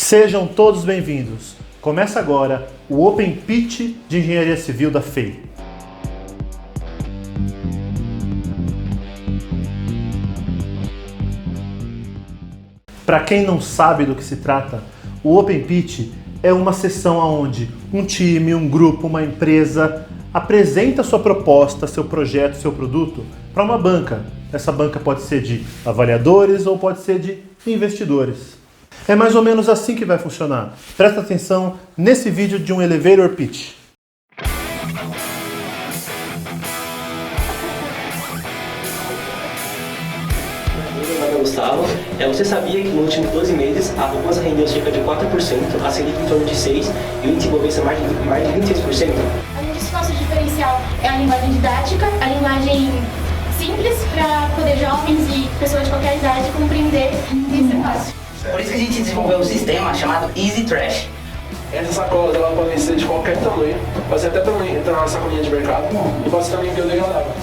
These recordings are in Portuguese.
Sejam todos bem-vindos. Começa agora o Open Pitch de Engenharia Civil da FEI. Para quem não sabe do que se trata, o Open Pitch é uma sessão onde um time, um grupo, uma empresa apresenta sua proposta, seu projeto, seu produto para uma banca. Essa banca pode ser de avaliadores ou pode ser de investidores. É mais ou menos assim que vai funcionar. Presta atenção nesse vídeo de um Elevator Pitch. Meu nome é Gustavo. Você sabia que nos últimos 12 meses a poupança rendeu cerca de 4%, a Selic em torno de 6% e o índice Bovespa mais de 26%? A gente, nosso diferencial é a linguagem didática, a linguagem simples para poder jovens e pessoas de qualquer idade compreender isso é fácil. Por isso que a gente desenvolveu um sistema chamado Easy Trash. Essas sacolas elas podem ser de qualquer tamanho, pode ser até tamanho, entrar na sacolinha de mercado e pode ser também biodegradável.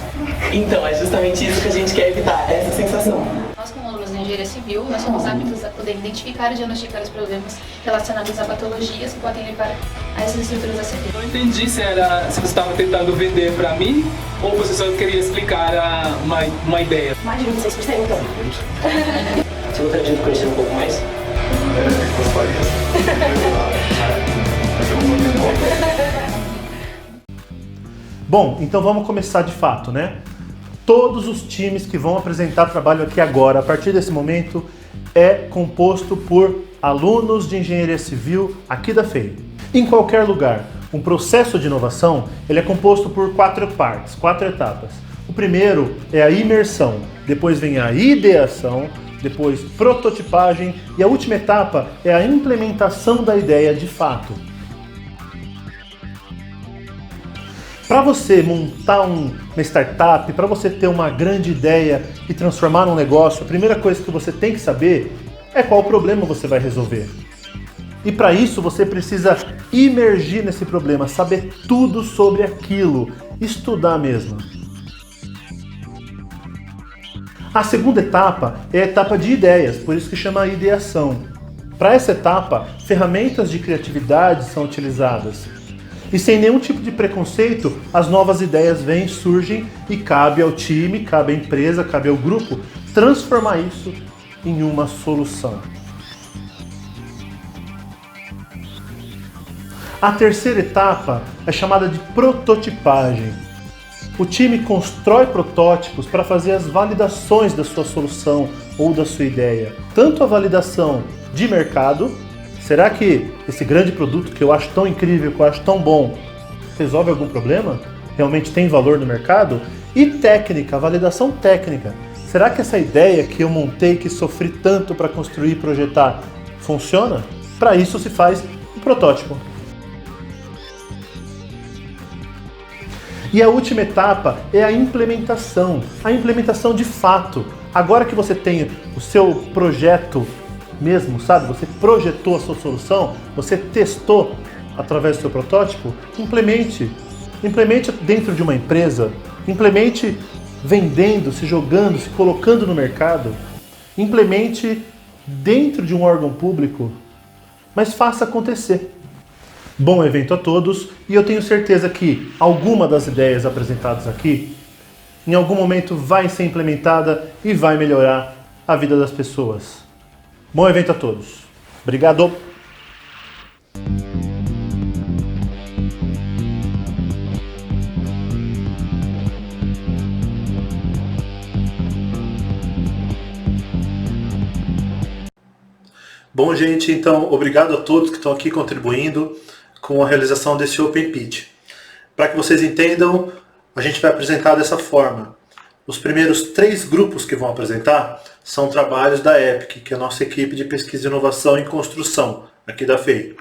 Então, é justamente isso que a gente quer evitar, essa sensação. Nós, como alunos de engenharia civil, nós somos aptos a poder identificar e diagnosticar os problemas relacionados a patologias que podem levar a essas estruturas a ceder. Eu não entendi se você estava tentando vender para mim ou você só queria explicar uma ideia. Mais de 26%. Você gostaria de conhecer um pouco mais? Bom, então vamos começar de fato, né? Todos os times que vão apresentar trabalho aqui agora, a partir desse momento, é composto por alunos de engenharia civil aqui da FEI. Em qualquer lugar, um processo de inovação, ele é composto por 4 partes, 4 etapas. O primeiro é a imersão, depois vem a ideação, depois prototipagem e a última etapa é a implementação da ideia de fato. Para você montar uma startup, para você ter uma grande ideia e transformar num negócio, a primeira coisa que você tem que saber é qual problema você vai resolver. E para isso você precisa imergir nesse problema, saber tudo sobre aquilo, estudar mesmo. A segunda etapa é a etapa de ideias, por isso que chama ideação. Para essa etapa, ferramentas de criatividade são utilizadas. E sem nenhum tipo de preconceito, as novas ideias vêm, surgem e cabe ao time, cabe à empresa, cabe ao grupo transformar isso em uma solução. A terceira etapa é chamada de prototipagem. O time constrói protótipos para fazer as validações da sua solução ou da sua ideia. Tanto a validação de mercado, será que esse grande produto que eu acho tão incrível, que eu acho tão bom, resolve algum problema? Realmente tem valor no mercado? E técnica, a validação técnica. Será que essa ideia que eu montei, que sofri tanto para construir e projetar, funciona? Para isso se faz um protótipo. E a última etapa é a implementação de fato. Agora que você tem o seu projeto mesmo, sabe? Você projetou a sua solução, você testou através do seu protótipo, implemente. Implemente dentro de uma empresa, implemente vendendo, se jogando, se colocando no mercado, implemente dentro de um órgão público, mas faça acontecer. Bom evento a todos e eu tenho certeza que alguma das ideias apresentadas aqui em algum momento vai ser implementada e vai melhorar a vida das pessoas. Bom evento a todos. Obrigado! Bom, gente, então, obrigado a todos que estão aqui contribuindo com a realização desse Open Pitch. Para que vocês entendam, a gente vai apresentar dessa forma. Os primeiros 3 grupos que vão apresentar são trabalhos da EPIC, que é a nossa equipe de pesquisa e inovação em construção, aqui da FEI.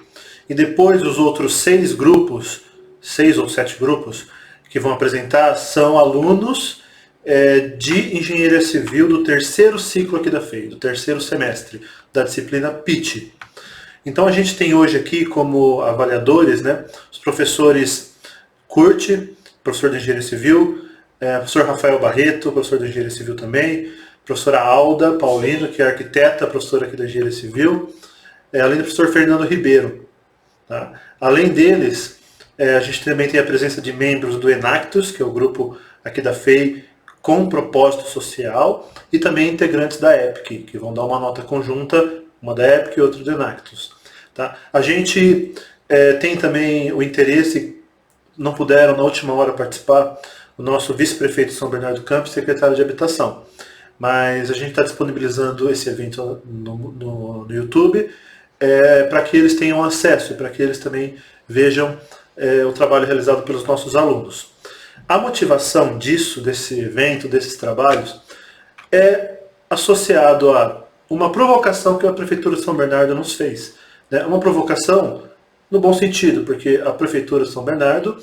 E depois os outros 6 grupos, 6 ou 7 grupos, que vão apresentar são alunos de engenharia civil do 3º ciclo aqui da FEI, do 3º semestre, da disciplina Pitch. Então a gente tem hoje aqui como avaliadores, né, os professores Curti, professor de engenharia civil, professor Rafael Barreto, professor de engenharia civil também, professora Alda Paulino, que é arquiteta, professora aqui da engenharia civil, além do professor Fernando Ribeiro. Tá? Além deles, a gente também tem a presença de membros do Enactus, que é o grupo aqui da FEI com propósito social, e também integrantes da EPIC, que vão dar uma nota conjunta, uma da EPIC e outra do Enactus. Tá? A gente tem também o interesse, não puderam na última hora participar, o nosso vice-prefeito de São Bernardo do Campo e secretário de Habitação. Mas a gente está disponibilizando esse evento no YouTube para que eles tenham acesso e para que eles também vejam o trabalho realizado pelos nossos alunos. A motivação desse evento, desses trabalhos, é associado a uma provocação que a Prefeitura de São Bernardo nos fez. Né? Uma provocação no bom sentido, porque a Prefeitura de São Bernardo,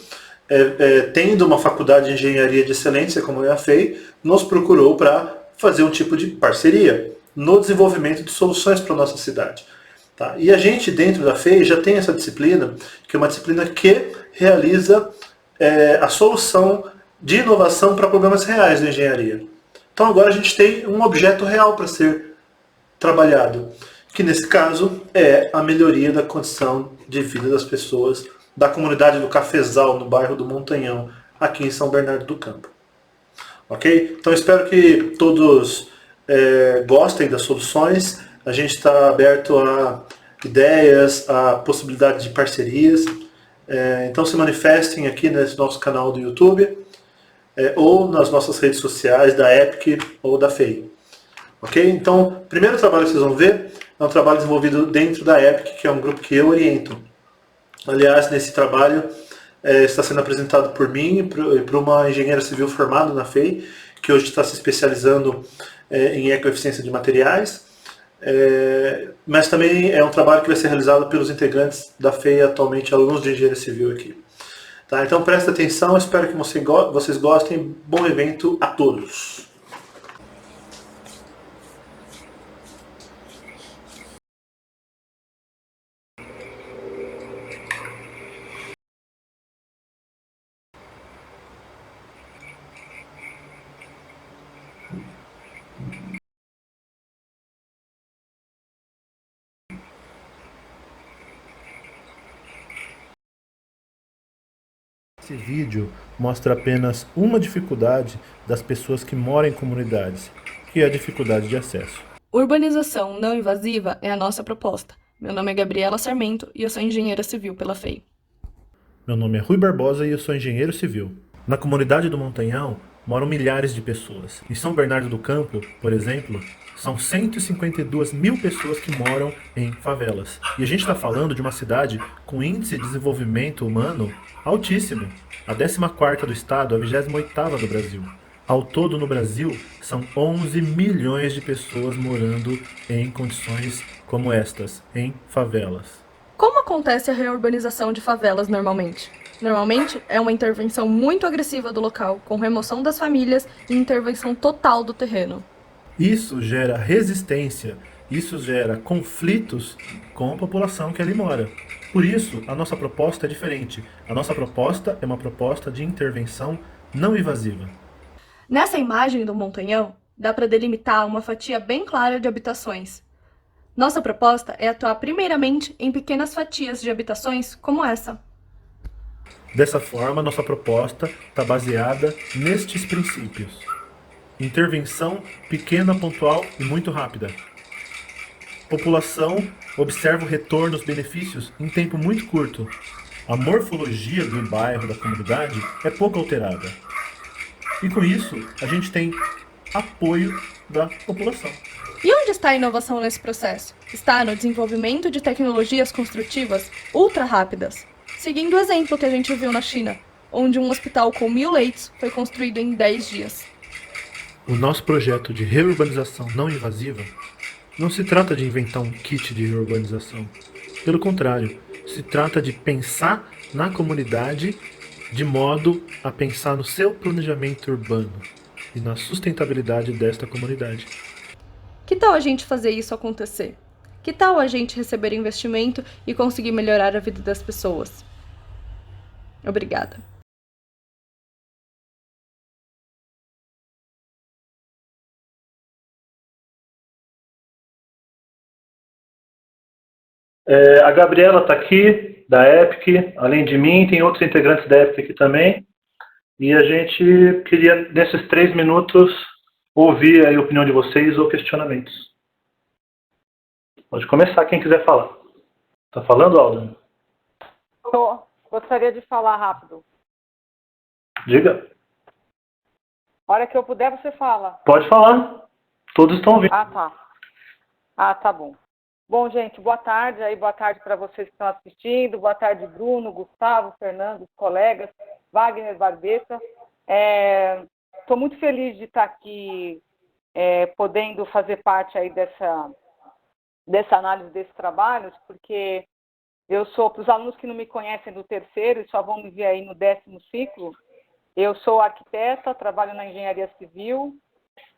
tendo uma faculdade de engenharia de excelência, como é a FEI, nos procurou para fazer um tipo de parceria no desenvolvimento de soluções para a nossa cidade. Tá? E a gente, dentro da FEI, já tem essa disciplina, que é uma disciplina que realiza a solução de inovação para problemas reais da engenharia. Então agora a gente tem um objeto real para ser trabalhado, que nesse caso é a melhoria da condição de vida das pessoas da comunidade do Cafezal, no bairro do Montanhão, aqui em São Bernardo do Campo. Ok? Então espero que todos gostem das soluções. A gente está aberto a ideias, a possibilidade de parcerias. Então se manifestem aqui nesse nosso canal do YouTube ou nas nossas redes sociais da EPIC ou da FEI. Ok? Então, o primeiro trabalho que vocês vão ver é um trabalho desenvolvido dentro da EPIC, que é um grupo que eu oriento. Aliás, nesse trabalho está sendo apresentado por mim e por uma engenheira civil formada na FEI, que hoje está se especializando em ecoeficiência de materiais. Mas também é um trabalho que vai ser realizado pelos integrantes da FEI, atualmente alunos de engenharia civil aqui. Tá? Então presta atenção, espero que vocês gostem. Bom evento a todos! Esse vídeo mostra apenas uma dificuldade das pessoas que moram em comunidades, que é a dificuldade de acesso. Urbanização não invasiva é a nossa proposta. Meu nome é Gabriela Sarmento e eu sou engenheira civil pela FEI. Meu nome é Rui Barbosa e eu sou engenheiro civil. Na comunidade do Montanhão moram milhares de pessoas. Em São Bernardo do Campo, por exemplo, são 152 mil pessoas que moram em favelas. E a gente está falando de uma cidade com índice de desenvolvimento humano altíssimo. A 14ª do estado, a 28ª do Brasil. Ao todo no Brasil, são 11 milhões de pessoas morando em condições como estas, em favelas. Como acontece a reurbanização de favelas normalmente? Normalmente é uma intervenção muito agressiva do local, com remoção das famílias e intervenção total do terreno. Isso gera resistência, isso gera conflitos com a população que ali mora. Por isso, a nossa proposta é diferente. A nossa proposta é uma proposta de intervenção não invasiva. Nessa imagem do Montanhão, dá para delimitar uma fatia bem clara de habitações. Nossa proposta é atuar primeiramente em pequenas fatias de habitações como essa. Dessa forma, nossa proposta está baseada nestes princípios. Intervenção pequena, pontual e muito rápida. População observa o retorno, os benefícios em tempo muito curto. A morfologia do bairro, da comunidade, é pouco alterada. E com isso, a gente tem apoio da população. E onde está a inovação nesse processo? Está no desenvolvimento de tecnologias construtivas ultra rápidas, seguindo o exemplo que a gente viu na China, onde um hospital com 1000 leitos foi construído em 10 dias. O nosso projeto de reurbanização não invasiva não se trata de inventar um kit de reurbanização. Pelo contrário, se trata de pensar na comunidade de modo a pensar no seu planejamento urbano e na sustentabilidade desta comunidade. Que tal a gente fazer isso acontecer? Que tal a gente receber investimento e conseguir melhorar a vida das pessoas? Obrigada. A Gabriela está aqui, da Epic, além de mim, tem outros integrantes da Epic aqui também. E a gente queria, nesses 3 minutos, ouvir a opinião de vocês ou questionamentos. Pode começar quem quiser falar. Tá falando, Alda? Tô. Gostaria de falar rápido. Diga. A hora que eu puder, você fala. Pode falar. Todos estão ouvindo. Tá bom. Bom, gente, boa tarde. Boa tarde para vocês que estão assistindo. Boa tarde, Bruno, Gustavo, Fernando, colegas, Wagner, Barbeta. Estou muito feliz de estar aqui podendo fazer parte aí dessa análise desses trabalhos, porque eu sou, para os alunos que não me conhecem do terceiro e só vão me ver aí no 10º ciclo, eu sou arquiteta, trabalho na engenharia civil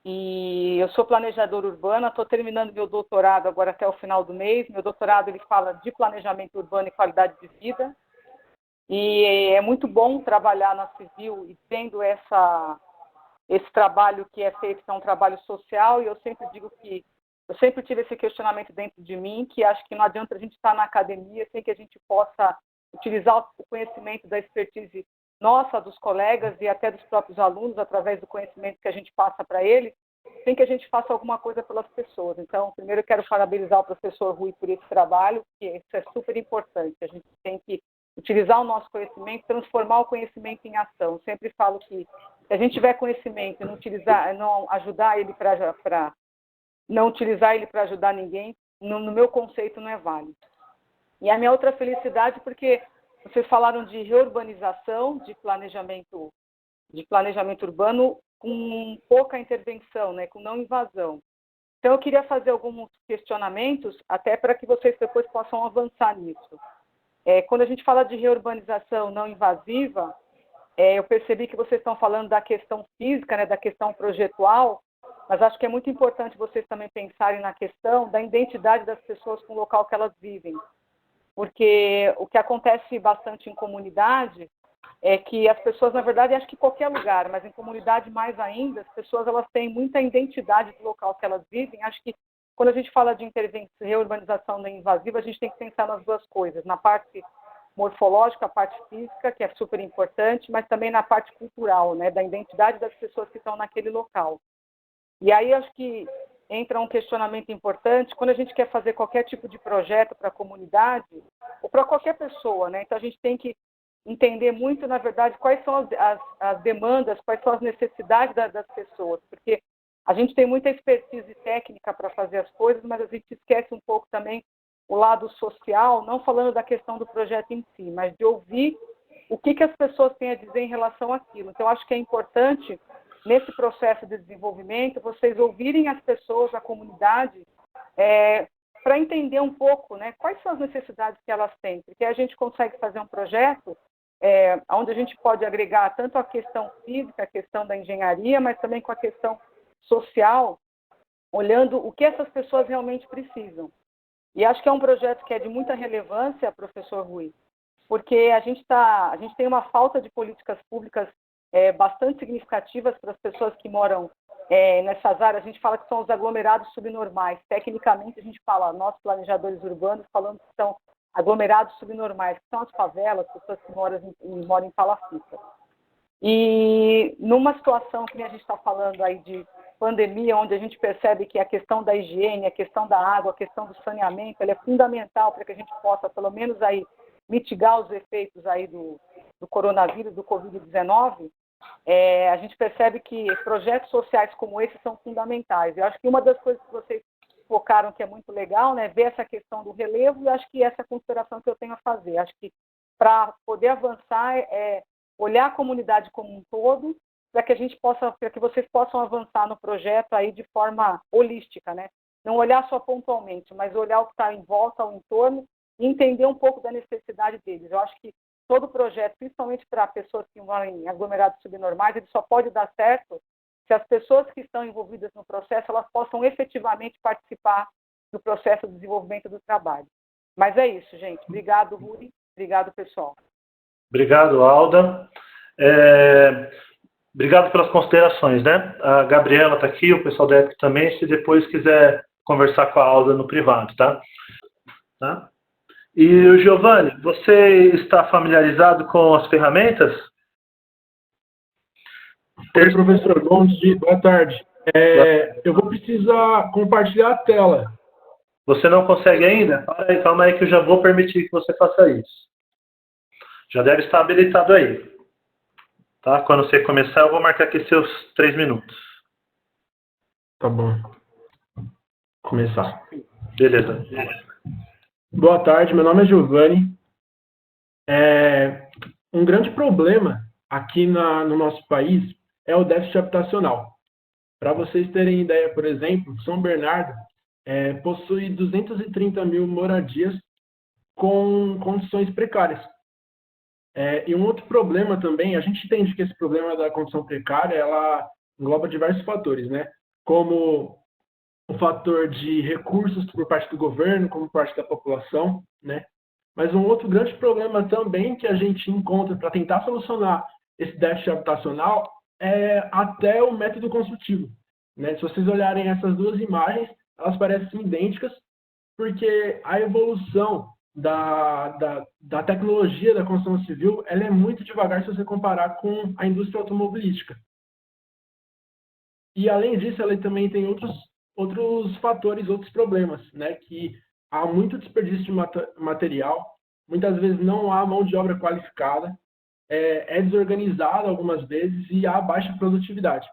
e eu sou planejadora urbana, estou terminando meu doutorado agora até o final do mês. Meu doutorado ele fala de planejamento urbano e qualidade de vida e é muito bom trabalhar na civil e tendo esse trabalho que é feito, que é um trabalho social, e eu sempre digo que eu sempre tive esse questionamento dentro de mim, que acho que não adianta a gente estar na academia sem que a gente possa utilizar o conhecimento da expertise nossa, dos colegas e até dos próprios alunos, através do conhecimento que a gente passa para eles, sem que a gente faça alguma coisa pelas pessoas. Então, primeiro eu quero parabenizar o professor Rui por esse trabalho, que isso é super importante. A gente tem que utilizar o nosso conhecimento, transformar o conhecimento em ação. Eu sempre falo que se a gente tiver conhecimento e não ajudar ele não utilizar ele para ajudar ninguém, no meu conceito não é válido. E a minha outra felicidade, porque vocês falaram de reurbanização, de planejamento urbano com pouca intervenção, né, com não invasão. Então eu queria fazer alguns questionamentos, até para que vocês depois possam avançar nisso. Quando a gente fala de reurbanização não invasiva, eu percebi que vocês estão falando da questão física, né, da questão projetual, mas acho que é muito importante vocês também pensarem na questão da identidade das pessoas com o local que elas vivem. Porque o que acontece bastante em comunidade é que as pessoas, na verdade, acho que em qualquer lugar, mas em comunidade mais ainda, as pessoas elas têm muita identidade do local que elas vivem. Acho que quando a gente fala de reurbanização não invasiva, a gente tem que pensar nas duas coisas, na parte morfológica, a parte física, que é super importante, mas também na parte cultural, né, da identidade das pessoas que estão naquele local. E aí acho que entra um questionamento importante quando a gente quer fazer qualquer tipo de projeto para a comunidade ou para qualquer pessoa, né? Então a gente tem que entender muito, na verdade, quais são as demandas, quais são as necessidades das pessoas, porque a gente tem muita expertise técnica para fazer as coisas, mas a gente esquece um pouco também o lado social, não falando da questão do projeto em si, mas de ouvir o que as pessoas têm a dizer em relação àquilo. Então acho que é importante nesse processo de desenvolvimento, vocês ouvirem as pessoas, a comunidade, para entender um pouco, né, quais são as necessidades que elas têm, porque a gente consegue fazer um projeto onde a gente pode agregar tanto a questão física, a questão da engenharia, mas também com a questão social, olhando o que essas pessoas realmente precisam. E acho que é um projeto que é de muita relevância, professor Rui, porque a gente tem uma falta de políticas públicas bastante significativas para as pessoas que moram nessas áreas. A gente fala que são os aglomerados subnormais. Tecnicamente, a gente fala, nós planejadores urbanos, falando que são aglomerados subnormais, que são as favelas, pessoas que moram em palafitas. E numa situação que a gente está falando aí de pandemia, onde a gente percebe que a questão da higiene, a questão da água, a questão do saneamento, ela é fundamental para que a gente possa, pelo menos, aí, mitigar os efeitos aí do coronavírus, do Covid-19, a gente percebe que projetos sociais como esse são fundamentais. Eu acho que uma das coisas que vocês focaram que é muito legal, né, ver essa questão do relevo, e acho que essa é a consideração que eu tenho a fazer. Acho que para poder avançar olhar a comunidade como um todo, para que vocês possam avançar no projeto aí de forma holística, né? Não olhar só pontualmente, mas olhar o que está em volta, ao entorno, e entender um pouco da necessidade deles. Eu acho que todo projeto, principalmente para pessoas que moram em aglomerados subnormais, ele só pode dar certo se as pessoas que estão envolvidas no processo, elas possam efetivamente participar do processo de desenvolvimento do trabalho. Mas é isso, gente. Obrigado, Rui. Obrigado, pessoal. Obrigado, Alda. Obrigado pelas considerações, né? A Gabriela está aqui, o pessoal da EPIC também, se depois quiser conversar com a Alda no privado, tá? E o Giovanni, você está familiarizado com as ferramentas? Oi, professor. Bom dia, boa tarde. Eu vou precisar compartilhar a tela. Você não consegue ainda? Para aí, calma aí que eu já vou permitir que você faça isso. Já deve estar habilitado aí. Tá? Quando você começar, eu vou marcar aqui seus 3 minutos. Tá bom. Começar. Beleza. Boa tarde, meu nome é Giovanni. Um grande problema aqui no nosso país é o déficit habitacional. Para vocês terem ideia, por exemplo, São Bernardo possui 230 mil moradias com condições precárias. E um outro problema também, a gente entende que esse problema da condição precária, ela engloba diversos fatores, né? Como o fator de recursos por parte do governo, como por parte da população, né? Mas um outro grande problema também que a gente encontra para tentar solucionar esse déficit habitacional é até o método construtivo, né? Se vocês olharem essas duas imagens, elas parecem idênticas, porque a evolução da tecnologia da construção civil ela é muito devagar se você comparar com a indústria automobilística. E, além disso, ela também tem outros fatores, outros problemas, né? Que há muito desperdício de material, muitas vezes não há mão de obra qualificada, é desorganizada algumas vezes e há baixa produtividade.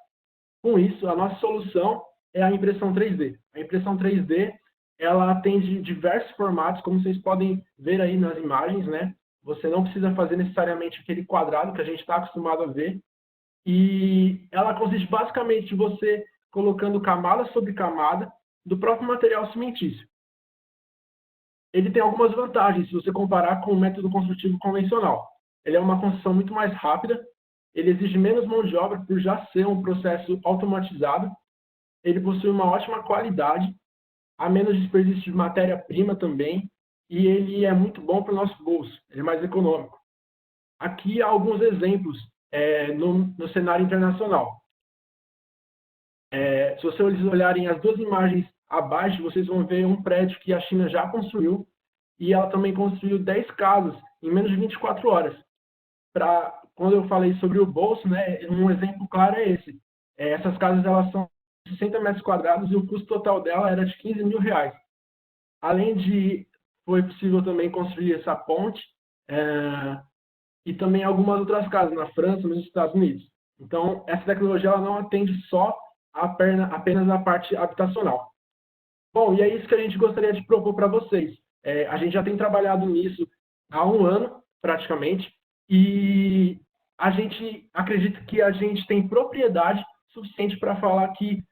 Com isso, a nossa solução é a impressão 3D. A impressão 3D ela atende diversos formatos, como vocês podem ver aí nas imagens, né? Você não precisa fazer necessariamente aquele quadrado que a gente está acostumado a ver. E ela consiste basicamente em você colocando camada sobre camada do próprio material cimentício. Ele tem algumas vantagens se você comparar com o método construtivo convencional. Ele é uma construção muito mais rápida, ele exige menos mão de obra por já ser um processo automatizado, ele possui uma ótima qualidade, há menos desperdício de matéria-prima também, e ele é muito bom para o nosso bolso, ele é mais econômico. Aqui há alguns exemplos no cenário internacional. Se vocês olharem as duas imagens abaixo, vocês vão ver um prédio que a China já construiu, e ela também construiu 10 casas em menos de 24 horas. Quando eu falei sobre o bolso, né, um exemplo claro é esse. Essas casas elas são 60 metros quadrados e o custo total dela era de R$15 mil. Além de, foi possível também construir essa ponte e também algumas outras casas na França, nos Estados Unidos. Então, essa tecnologia ela não atende só apenas na parte habitacional. Bom, e é isso que a gente gostaria de propor para vocês. A gente já tem trabalhado nisso há 1 ano, praticamente, e a gente acredita que a gente tem propriedade suficiente para falar que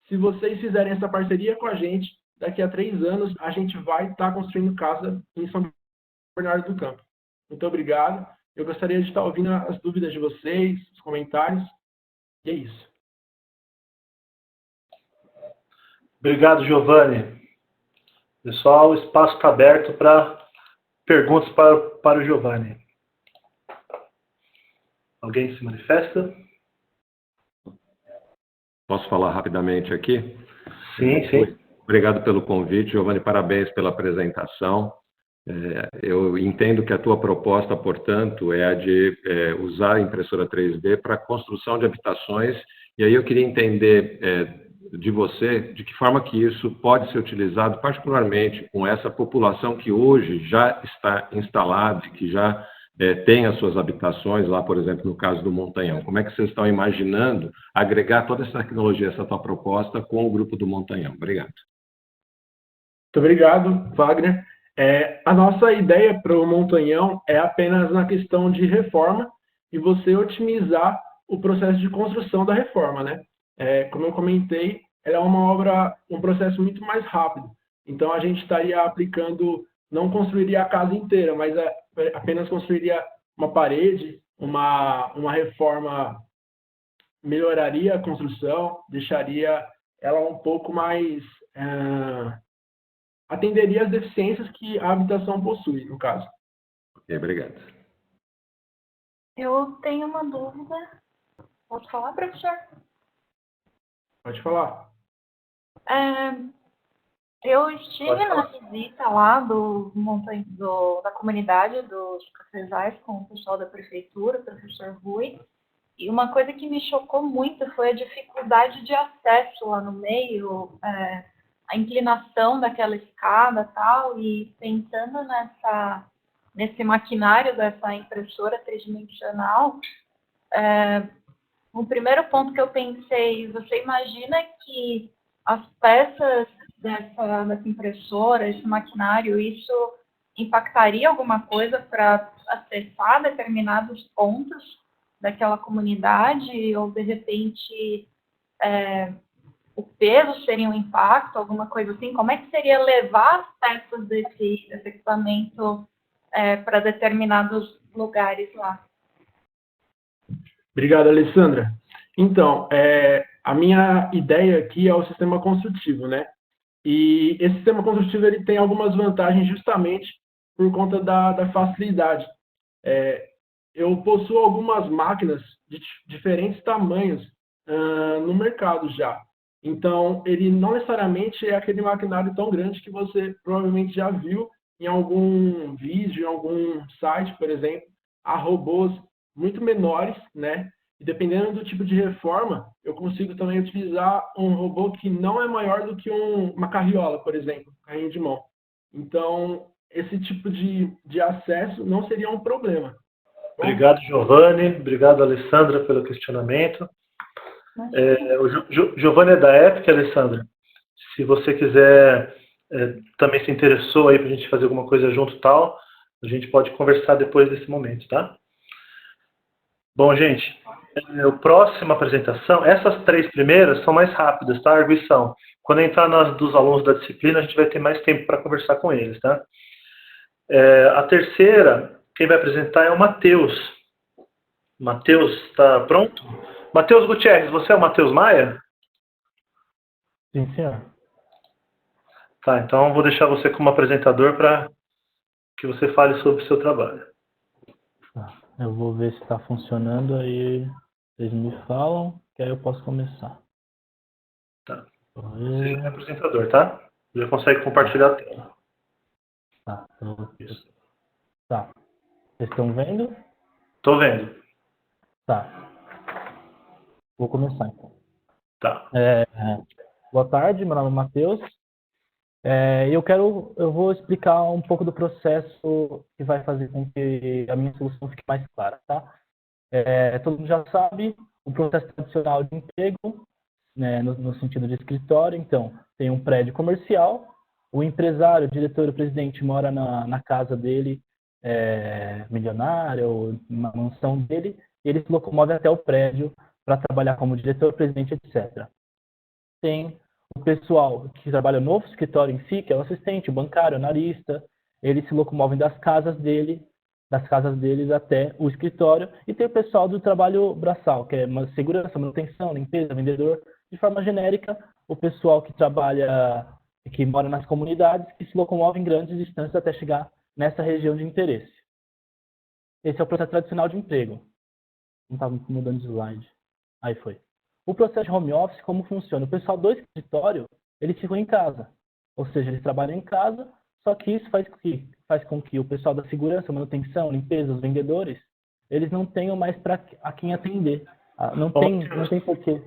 se vocês fizerem essa parceria com a gente, daqui a 3 anos a gente vai estar construindo casa em São Bernardo do Campo. Muito obrigado. Eu gostaria de estar ouvindo as dúvidas de vocês, os comentários. E é isso. Obrigado, Giovanni. Pessoal, o espaço está aberto para perguntas para o Giovanni. Alguém se manifesta? Posso falar rapidamente aqui? Sim, sim. Obrigado pelo convite, Giovanni, parabéns pela apresentação. Eu entendo que a tua proposta, portanto, é a de usar a impressora 3D para a construção de habitações, e aí eu queria entender de você de que forma que isso pode ser utilizado, particularmente com essa população que hoje já está instalada, que já tem as suas habitações lá, por exemplo, no caso do Montanhão. Como é que vocês estão imaginando agregar toda essa tecnologia, essa tua proposta com o grupo do Montanhão? Obrigado. Muito obrigado, Wagner. A nossa ideia para o Montanhão é apenas na questão de reforma e você otimizar o processo de construção da reforma, né? Como eu comentei, ela é um processo muito mais rápido. Então, a gente estaria aplicando, não construiria a casa inteira, mas apenas construiria uma parede, uma reforma, melhoraria a construção, deixaria ela um pouco mais... atenderia as deficiências que a habitação possui, no caso. Ok, obrigado. Eu tenho uma dúvida. Posso falar, professor? Pode falar. Eu estive na visita lá da comunidade dos cafezais com o pessoal da prefeitura, o professor Rui, e uma coisa que me chocou muito foi a dificuldade de acesso lá no meio, a inclinação daquela escada e tal, e pensando nesse maquinário dessa impressora tridimensional, o primeiro ponto que eu pensei, você imagina que as peças dessa impressora, esse maquinário, isso impactaria alguma coisa para acessar determinados pontos daquela comunidade, ou de repente o peso seria um impacto, alguma coisa assim? Como é que seria levar as peças desse equipamento para determinados lugares lá? Obrigado, Alessandra. Então, a minha ideia aqui é o sistema construtivo, né? E esse sistema construtivo ele tem algumas vantagens justamente por conta da facilidade. Eu possuo algumas máquinas de diferentes tamanhos no mercado já. Então, ele não necessariamente é aquele maquinário tão grande que você provavelmente já viu em algum vídeo, em algum site, por exemplo. Há robôs muito menores, né? E dependendo do tipo de reforma, eu consigo também utilizar um robô que não é maior do que uma carriola, por exemplo, carrinho de mão. Então, esse tipo de acesso não seria um problema. Obrigado, Giovanni. Obrigado, Alessandra, pelo questionamento. O Giovanni é da Epic, Alessandra. Se você quiser, também se interessou aí para a gente fazer alguma coisa junto e tal, a gente pode conversar depois desse momento, tá? Bom, gente, a próxima apresentação, essas 3 primeiras são mais rápidas, tá? Arguição. Quando entrar nas dos alunos da disciplina, a gente vai ter mais tempo para conversar com eles, tá? A terceira, quem vai apresentar é o Matheus. Matheus, está pronto? Matheus Gutierrez, você é o Matheus Maia? Sim, senhor. Tá, então eu vou deixar você como apresentador para que você fale sobre o seu trabalho. Tá, eu vou ver se está funcionando, aí vocês me falam, que aí eu posso começar. Tá. Você é apresentador, tá? Já consegue compartilhar a tela. Tá, tá. Vocês estão vendo? Tô vendo. Tá. Vou começar, então. Tá. Boa tarde, meu nome é Matheus. Eu vou explicar um pouco do processo que vai fazer com que a minha solução fique mais clara, tá? Todo mundo já sabe o processo tradicional de emprego, né, no sentido de escritório. Então, tem um prédio comercial, o empresário, o diretor, o presidente mora na casa dele, milionária, ou na mansão dele, e ele se locomove até o prédio para trabalhar como diretor, presidente, etc. Tem o pessoal que trabalha no escritório em si, que é o assistente, o bancário, o analista, eles se locomovem das casas deles até o escritório, e tem o pessoal do trabalho braçal, que é uma segurança, manutenção, limpeza, vendedor, de forma genérica, o pessoal que trabalha, que mora nas comunidades, que se locomove em grandes distâncias até chegar nessa região de interesse. Esse é o processo tradicional de emprego. Não estava mudando de slide. Aí foi. O processo de home office, como funciona? O pessoal do escritório, eles ficam em casa. Ou seja, eles trabalham em casa, só que isso faz com que o pessoal da segurança, manutenção, limpeza, os vendedores, eles não tenham mais a quem atender. Não tem porquê.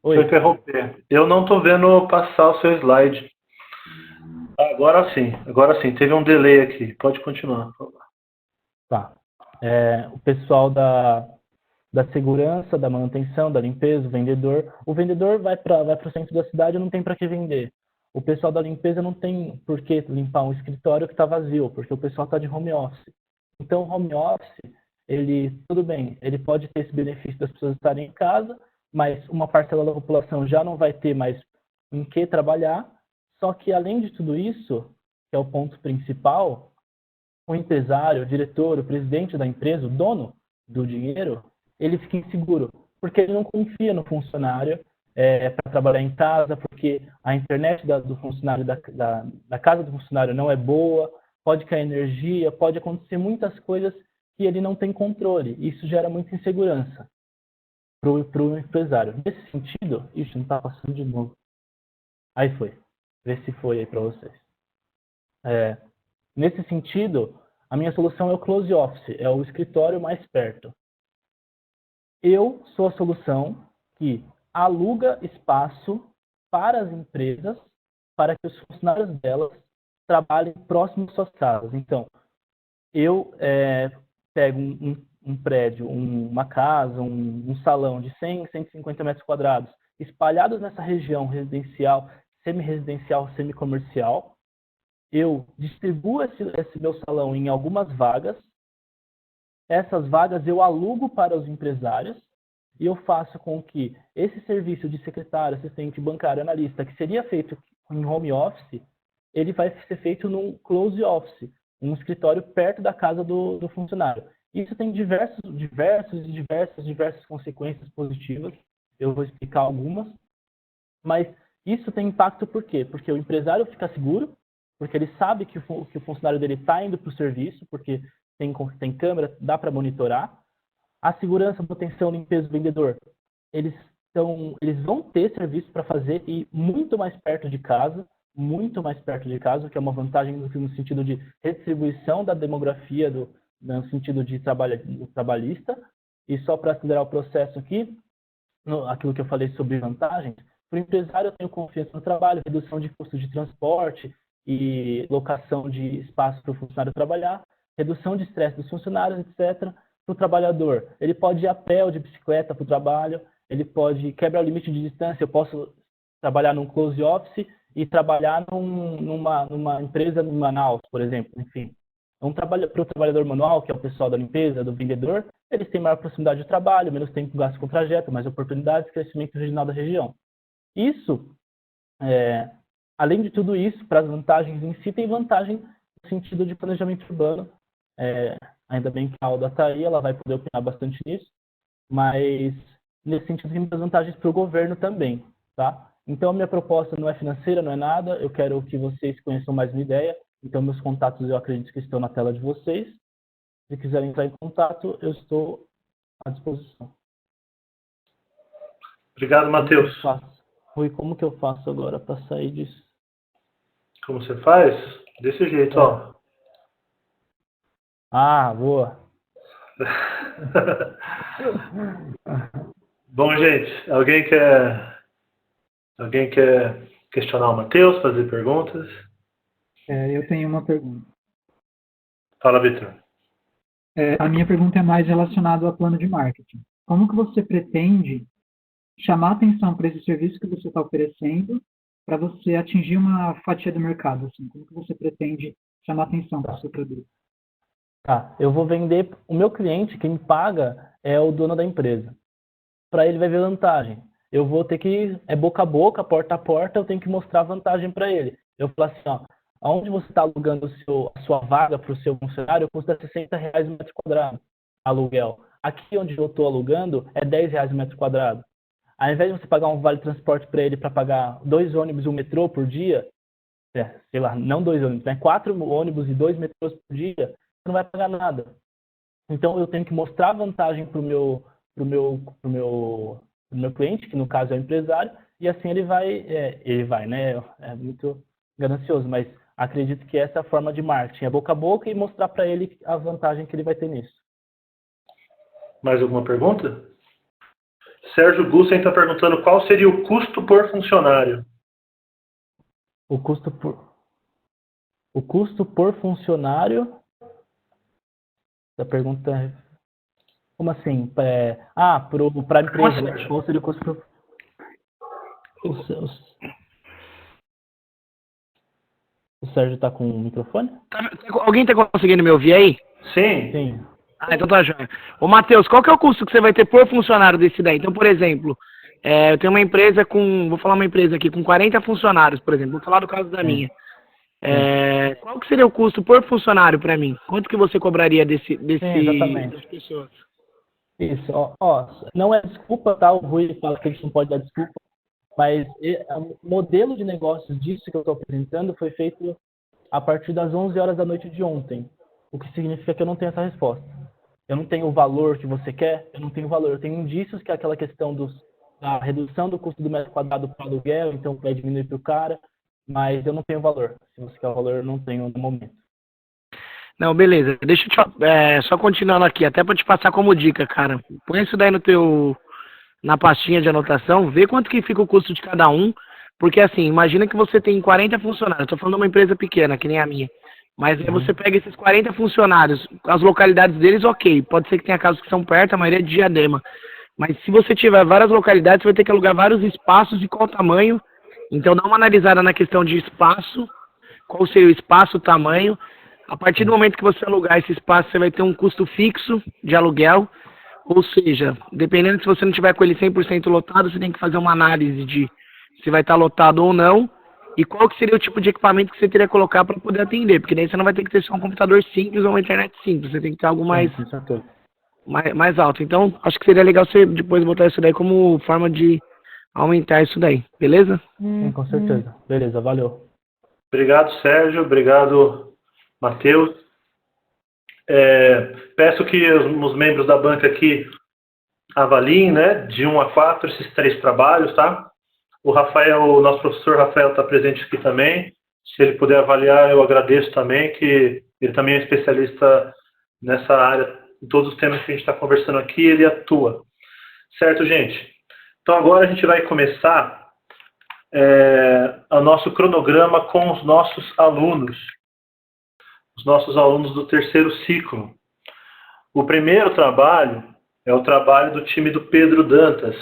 Oi. Deixa eu interromper. Eu não estou vendo passar o seu slide. Agora sim. Teve um delay aqui. Pode continuar. Tá. O pessoal da segurança, da manutenção, da limpeza, o vendedor vai para o centro da cidade e não tem para que vender. O pessoal da limpeza não tem por que limpar um escritório que está vazio, porque o pessoal está de home office. Então, o home office, tudo bem, ele pode ter esse benefício das pessoas estarem em casa, mas uma parcela da população já não vai ter mais em que trabalhar. Só que, além de tudo isso, que é o ponto principal, o empresário, o diretor, o presidente da empresa, o dono do dinheiro, ele fica inseguro, porque ele não confia no funcionário para trabalhar em casa, porque a internet do funcionário, da casa do funcionário não é boa, pode cair energia, pode acontecer muitas coisas que ele não tem controle. Isso gera muita insegurança para o empresário. Nesse sentido, não está passando de novo. Aí foi. Ver se foi aí para vocês. Nesse sentido, a minha solução é o close office, é o escritório mais perto. Eu sou a solução que aluga espaço para as empresas, para que os funcionários delas trabalhem próximo às suas casas. Então, eu pego um prédio, uma casa, um salão de 100, 150 metros quadrados, espalhados nessa região residencial, semi-residencial, semi-comercial. Eu distribuo esse meu salão em algumas vagas. Essas vagas eu alugo para os empresários e eu faço com que esse serviço de secretário, assistente bancário, analista, que seria feito em home office, ele vai ser feito num close office, um escritório perto da casa do funcionário. Isso tem diversas consequências positivas. Eu vou explicar algumas, mas isso tem impacto por quê? Porque o empresário fica seguro, porque ele sabe que o funcionário dele está indo para o serviço, porque tem câmera, dá para monitorar. A segurança, manutenção, limpeza do vendedor, eles vão ter serviço para fazer e muito mais perto de casa, que é uma vantagem no sentido de redistribuição da demografia, no sentido de trabalhista. E só para acelerar o processo aqui, aquilo que eu falei sobre vantagens, para o empresário eu tenho confiança no trabalho, redução de custos de transporte e locação de espaço para o funcionário trabalhar, redução de estresse dos funcionários, etc. Para o trabalhador, ele pode ir a pé ou de bicicleta para o trabalho, ele pode quebrar o limite de distância, eu posso trabalhar num close office e trabalhar numa empresa em Manaus, por exemplo, enfim. Para o trabalhador manual, que é o pessoal da limpeza, do vendedor, eles têm maior proximidade de trabalho, menos tempo gasto com o trajeto, mais oportunidades, crescimento regional da região. Isso, além de tudo isso, para as vantagens em si, tem vantagem no sentido de planejamento urbano. Ainda bem que a Alda está aí, ela vai poder opinar bastante nisso, mas nesse sentido tem muitas vantagens para o governo também, tá? Então a minha proposta não é financeira, não é nada, eu quero que vocês conheçam mais minha ideia, então meus contatos eu acredito que estão na tela de vocês. Se quiserem entrar em contato, eu estou à disposição. Obrigado, Matheus. Rui, como que eu faço agora para sair disso? Como você faz? Desse jeito, ó. Ah, boa. Bom, gente, alguém quer questionar o Matheus, fazer perguntas? Eu tenho uma pergunta. Fala, Vitor. A minha pergunta é mais relacionada ao plano de marketing. Como que você pretende chamar atenção para esse serviço que você está oferecendo para você atingir uma fatia do mercado? Assim? Como que você pretende chamar atenção para o seu produto? Tá, eu vou vender... O meu cliente, quem me paga, é o dono da empresa. Para ele vai ver vantagem. Eu vou ter que... boca a boca, porta a porta, eu tenho que mostrar vantagem para ele. Eu falo assim, ó, aonde você está alugando a sua vaga para o seu funcionário, custa R$60 o metro quadrado, aluguel. Aqui onde eu estou alugando é R$10 o metro quadrado. Ao invés de você pagar um vale transporte para ele para pagar 2 ônibus e um metrô por dia, sei lá, não 2 ônibus, né? 4 ônibus e 2 metrôs por dia, você não vai pagar nada. Então eu tenho que mostrar vantagem pro meu cliente, que no caso é o empresário, e assim ele vai, né? É muito ganancioso, mas acredito que essa é a forma de marketing, é boca a boca e mostrar para ele a vantagem que ele vai ter nisso. Mais alguma pergunta? Sérgio Gussen está perguntando qual seria o custo por funcionário. O custo por funcionário? A pergunta é... Como assim? Para a empresa. Qual seria o custo por... O Sérgio está com o microfone? Alguém está conseguindo me ouvir aí? Sim. Ah, então tá joia. Ô, Matheus, qual que é o custo que você vai ter por funcionário desse daí? Então, por exemplo, eu tenho uma empresa vou falar uma empresa aqui, com 40 funcionários, por exemplo. Vou falar do caso da minha. Qual que seria o custo por funcionário para mim? Quanto que você cobraria dessas pessoas? Isso, não é desculpa, tá? O Rui fala que a gente não pode dar desculpa, mas o modelo de negócios disso que eu estou apresentando foi feito a partir das 11 horas da noite de ontem, o que significa que eu não tenho essa resposta. Eu não tenho o valor que você quer, eu não tenho valor. Eu tenho indícios que é aquela questão da redução do custo do metro quadrado para o aluguel, então vai diminuir para o cara. mas eu não tenho valor. Se você quer o valor, eu não tenho no momento. Não, beleza. Deixa eu só continuando aqui, até para te passar como dica, cara. Põe isso daí na pastinha de anotação, vê quanto que fica o custo de cada um, porque assim, imagina que você tem 40 funcionários, estou falando de uma empresa pequena, que nem a minha, mas aí você pega esses 40 funcionários, as localidades deles, ok, pode ser que tenha casos que são perto, a maioria é de Diadema, mas se você tiver várias localidades, você vai ter que alugar vários espaços de qual tamanho, então dá uma analisada na questão de espaço, qual seria o espaço, o tamanho, a partir do momento que você alugar esse espaço, você vai ter um custo fixo de aluguel, ou seja, dependendo se você não tiver com ele 100% lotado, você tem que fazer uma análise de se vai estar lotado ou não e qual que seria o tipo de equipamento que você teria que colocar para poder atender, porque daí você não vai ter que ter só um computador simples ou uma internet simples, você tem que ter algo mais alto. Então, acho que seria legal você depois botar isso daí como forma de aumentar isso daí, beleza? Sim, com certeza. Beleza, valeu. Obrigado, Sérgio. Obrigado, Matheus. Peço que os membros da banca aqui avaliem, né, de 1 a 4 esses 3 trabalhos, tá? O nosso professor Rafael está presente aqui também. Se ele puder avaliar, eu agradeço também, que ele também é especialista nessa área, em todos os temas que a gente está conversando aqui, ele atua. Certo, gente? Então agora a gente vai começar o nosso cronograma com os nossos alunos do terceiro ciclo. O primeiro trabalho é o trabalho do time do Pedro Dantas.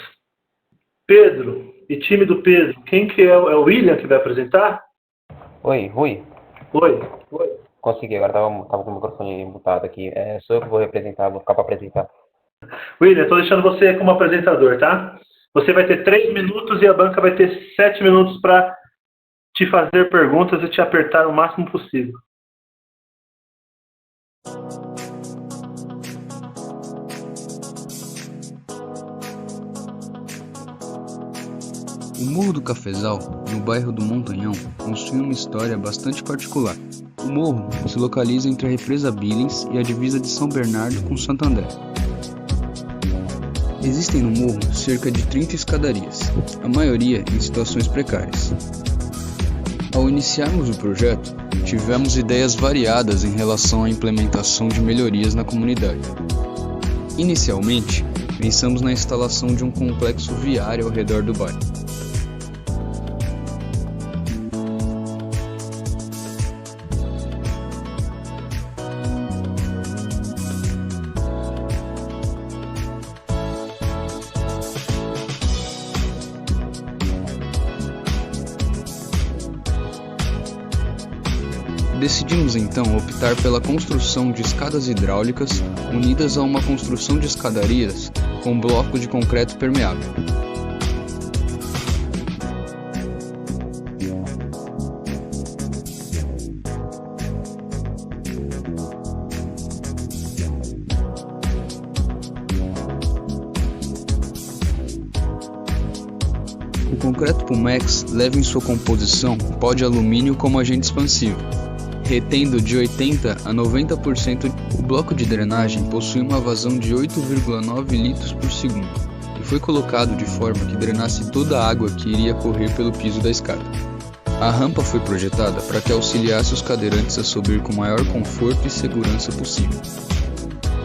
Pedro e time do Pedro, quem que é o William que vai apresentar? Oi, Rui. Oi. Consegui, agora tava com o microfone mutado aqui. Sou eu que vou ficar para apresentar. William, estou deixando você como apresentador, tá? Você vai ter 3 minutos e a banca vai ter 7 minutos para te fazer perguntas e te apertar o máximo possível. O Morro do Cafezal, no bairro do Montanhão, possui uma história bastante particular. O morro se localiza entre a represa Billings e a divisa de São Bernardo com Santo André. Existem no morro cerca de 30 escadarias, a maioria em situações precárias. Ao iniciarmos o projeto, tivemos ideias variadas em relação à implementação de melhorias na comunidade. Inicialmente, pensamos na instalação de um complexo viário ao redor do bairro. Decidimos então optar pela construção de escadas hidráulicas unidas a uma construção de escadarias com bloco de concreto permeável. O concreto Pumex leva em sua composição pó de alumínio como agente expansivo, retendo de 80% a 90%. O bloco de drenagem possui uma vazão de 8,9 litros por segundo e foi colocado de forma que drenasse toda a água que iria correr pelo piso da escada. A rampa foi projetada para que auxiliasse os cadeirantes a subir com o maior conforto e segurança possível.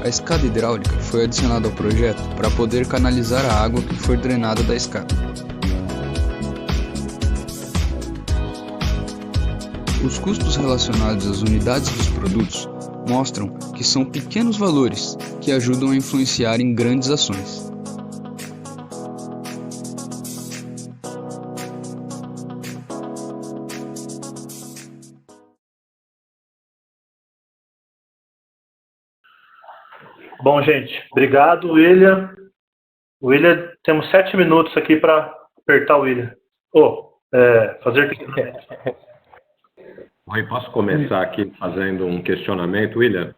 A escada hidráulica foi adicionada ao projeto para poder canalizar a água que for drenada da escada. Os custos relacionados às unidades dos produtos mostram que são pequenos valores que ajudam a influenciar em grandes ações. Bom, gente, obrigado, William. William, temos 7 minutos aqui para apertar o William. Fazer questionamento. Oi, posso começar aqui fazendo um questionamento, William?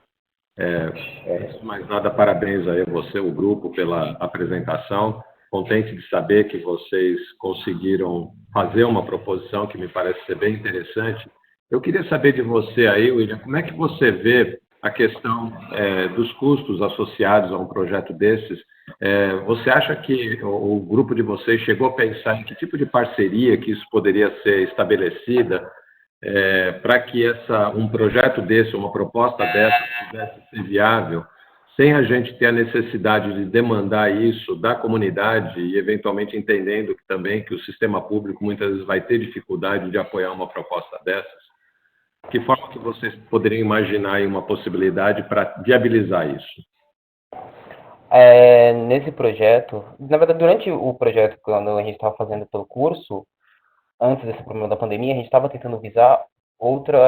Antes de mais nada, parabéns aí a você, o grupo, pela apresentação. Contente de saber que vocês conseguiram fazer uma proposição que me parece ser bem interessante. Eu queria saber de você aí, William, como é que você vê a questão dos custos associados a um projeto desses, Você acha que o grupo de vocês chegou a pensar em que tipo de parceria que isso poderia ser estabelecida para que um projeto desse, uma proposta dessa, pudesse ser viável, sem a gente ter a necessidade de demandar isso da comunidade e, eventualmente, entendendo também que o sistema público muitas vezes vai ter dificuldade de apoiar uma proposta dessas? Que forma que vocês poderiam imaginar aí uma possibilidade para viabilizar isso? Nesse projeto, na verdade, durante o projeto, quando a gente estava fazendo pelo curso, antes desse problema da pandemia, a gente estava tentando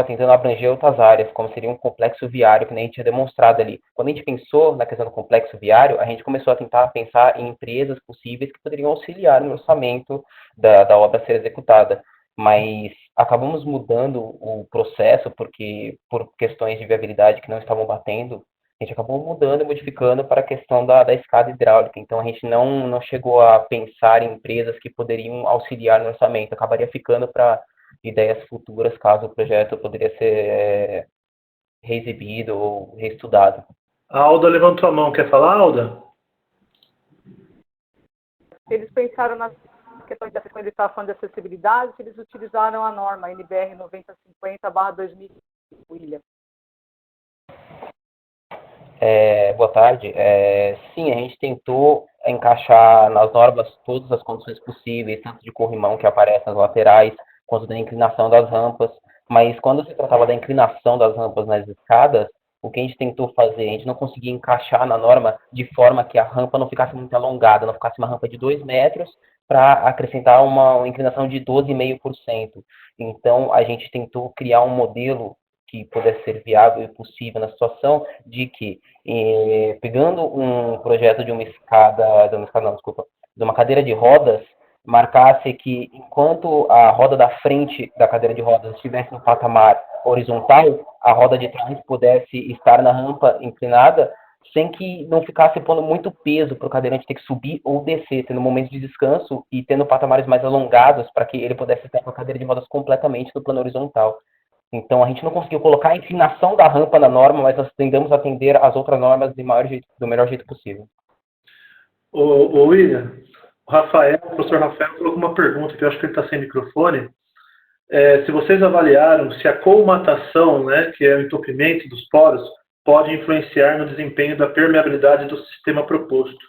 tentando abranger outras áreas, como seria um complexo viário, que nem a gente tinha demonstrado ali. Quando a gente pensou na questão do complexo viário, a gente começou a tentar pensar em empresas possíveis que poderiam auxiliar no orçamento da obra a ser executada. Mas acabamos mudando o processo, porque por questões de viabilidade que não estavam batendo, a gente acabou mudando e modificando para a questão da escada hidráulica. Então, a gente não chegou a pensar em empresas que poderiam auxiliar no orçamento. Acabaria ficando para ideias futuras, caso o projeto poderia ser reexibido ou reestudado. A Alda levantou a mão. Quer falar, Alda? Eles pensaram nas questões da fiscalização de acessibilidade, eles utilizaram a norma NBR 9050/2000, William. Boa tarde. Sim, a gente tentou encaixar nas normas todas as condições possíveis, tanto de corrimão que aparece nas laterais, quanto da inclinação das rampas. Mas quando se tratava da inclinação das rampas nas escadas, o que a gente tentou fazer, a gente não conseguia encaixar na norma de forma que a rampa não ficasse muito alongada, não ficasse uma rampa de 2 metros para acrescentar uma inclinação de 12,5%. Então, a gente tentou criar um modelo que pudesse ser viável e possível na situação de que, pegando um projeto de uma cadeira de rodas, marcasse que enquanto a roda da frente da cadeira de rodas estivesse no patamar horizontal, a roda de trás pudesse estar na rampa inclinada, sem que não ficasse pondo muito peso para o cadeirante ter que subir ou descer, tendo momentos de descanso e tendo patamares mais alongados para que ele pudesse estar com a cadeira de rodas completamente no plano horizontal. Então, a gente não conseguiu colocar a inclinação da rampa na norma, mas nós tentamos atender as outras normas do melhor jeito possível. Ô William, o professor Rafael colocou uma pergunta que eu acho que ele está sem microfone. Se vocês avaliaram se a colmatação, né, que é o entupimento dos poros, pode influenciar no desempenho da permeabilidade do sistema proposto.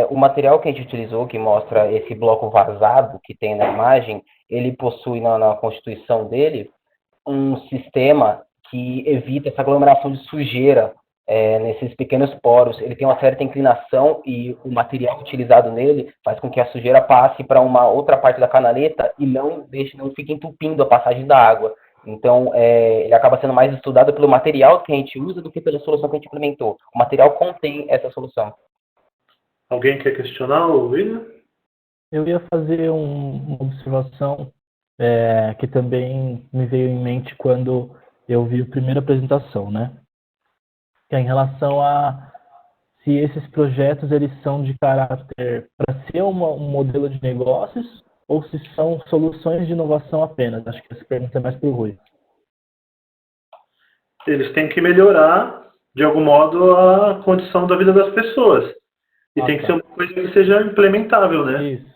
O material que a gente utilizou, que mostra esse bloco vazado que tem na imagem, ele possui na constituição dele um sistema que evita essa aglomeração de sujeira nesses pequenos poros. Ele tem uma certa inclinação e o material utilizado nele faz com que a sujeira passe para uma outra parte da canaleta e não fique entupindo a passagem da água. Então, ele acaba sendo mais estudado pelo material que a gente usa do que pela solução que a gente implementou. O material contém essa solução. Alguém quer questionar o William? Eu ia fazer uma observação que também me veio em mente quando eu vi a primeira apresentação, né? Que é em relação a se esses projetos eles são de caráter para ser um modelo de negócios ou se são soluções de inovação apenas. Acho que essa pergunta é mais para o Rui. Eles têm que melhorar, de algum modo, a condição da vida das pessoas. E tem que ser uma coisa que seja implementável, né? Isso.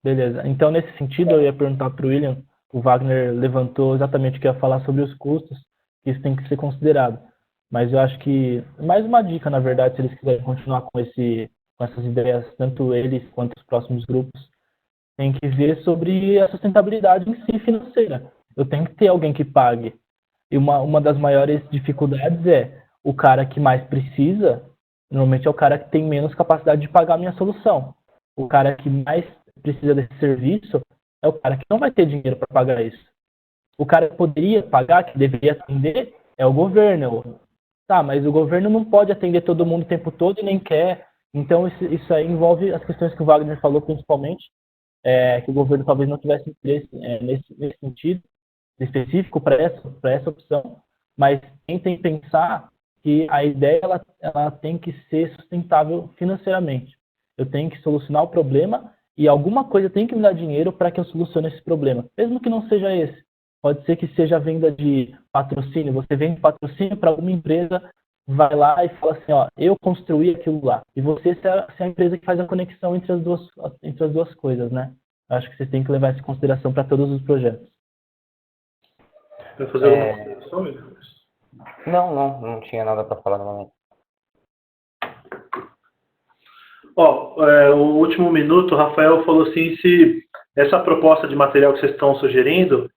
Beleza. Então, nesse sentido, eu ia perguntar para o William, o Wagner levantou exatamente o que ia falar sobre os custos, que isso tem que ser considerado. Mas eu acho que, mais uma dica, na verdade, se eles quiserem continuar com essas ideias, tanto eles quanto os próximos grupos, tem que ver sobre a sustentabilidade em si financeira. Eu tenho que ter alguém que pague. E uma das maiores dificuldades é o cara que mais precisa, normalmente é o cara que tem menos capacidade de pagar a minha solução. O cara que mais precisa desse serviço é o cara que não vai ter dinheiro para pagar isso. O cara que poderia pagar, que deveria atender, é o governo. Tá, mas o governo não pode atender todo mundo o tempo todo e nem quer. Então, isso aí envolve as questões que o Wagner falou, principalmente, que o governo talvez não tivesse interesse nesse sentido específico para essa opção, mas tentem pensar que a ideia ela tem que ser sustentável financeiramente. Eu tenho que solucionar o problema e alguma coisa tem que me dar dinheiro para que eu solucione esse problema, mesmo que não seja esse. Pode ser que seja a venda de patrocínio. Você vende patrocínio para alguma empresa vai lá e fala assim, ó, eu construí aquilo lá. E você ser a empresa que faz a conexão entre as duas coisas, né? Acho que vocês têm que levar isso em consideração para todos os projetos. Vai fazer alguma consideração, William? Não tinha nada para falar no momento. O último minuto, o Rafael falou assim, se essa proposta de material que vocês estão sugerindo,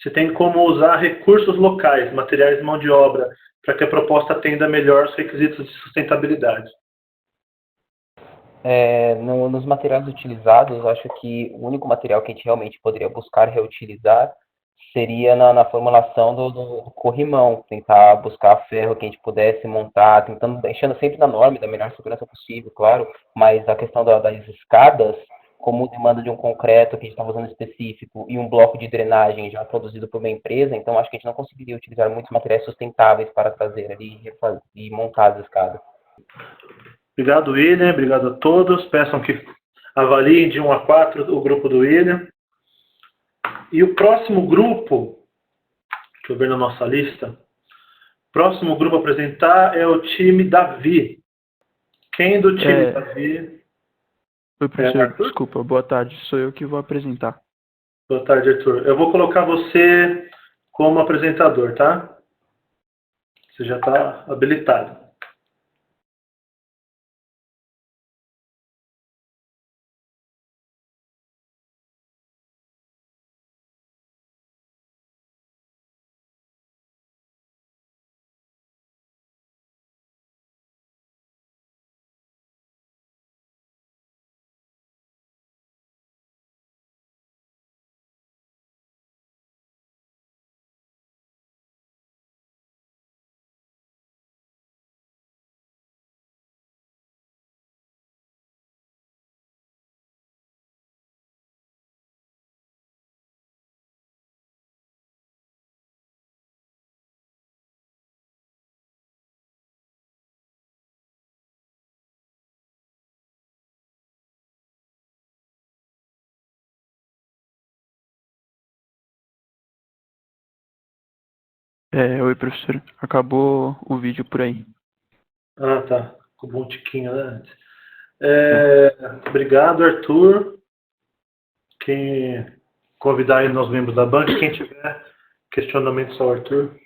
se tem como usar recursos locais, materiais de mão de obra, para que a proposta atenda melhor os requisitos de sustentabilidade. Nos materiais utilizados, acho que o único material que a gente realmente poderia buscar reutilizar seria na formulação do corrimão, tentar buscar ferro que a gente pudesse montar, tentando, deixando sempre na norma e da melhor segurança possível, claro, mas a questão das escadas, como demanda de um concreto que a gente estava usando específico e um bloco de drenagem já produzido por uma empresa, então acho que a gente não conseguiria utilizar muitos materiais sustentáveis para trazer ali e montar as escadas. Obrigado, William. Obrigado a todos. Peçam que avaliem de 1 a 4 o grupo do William. E o próximo grupo, deixa eu ver na nossa lista, o próximo grupo a apresentar é o time Davi. Quem do time Davi? Oi, professor, desculpa, boa tarde, sou eu que vou apresentar. Boa tarde, Arthur. Eu vou colocar você como apresentador, tá? Você já está habilitado. Oi, professor, acabou o vídeo por aí. Ah, tá. Ficou um tiquinho antes. Obrigado, Arthur. Quem convidar aí nós membros da banca, quem tiver questionamentos ao Arthur.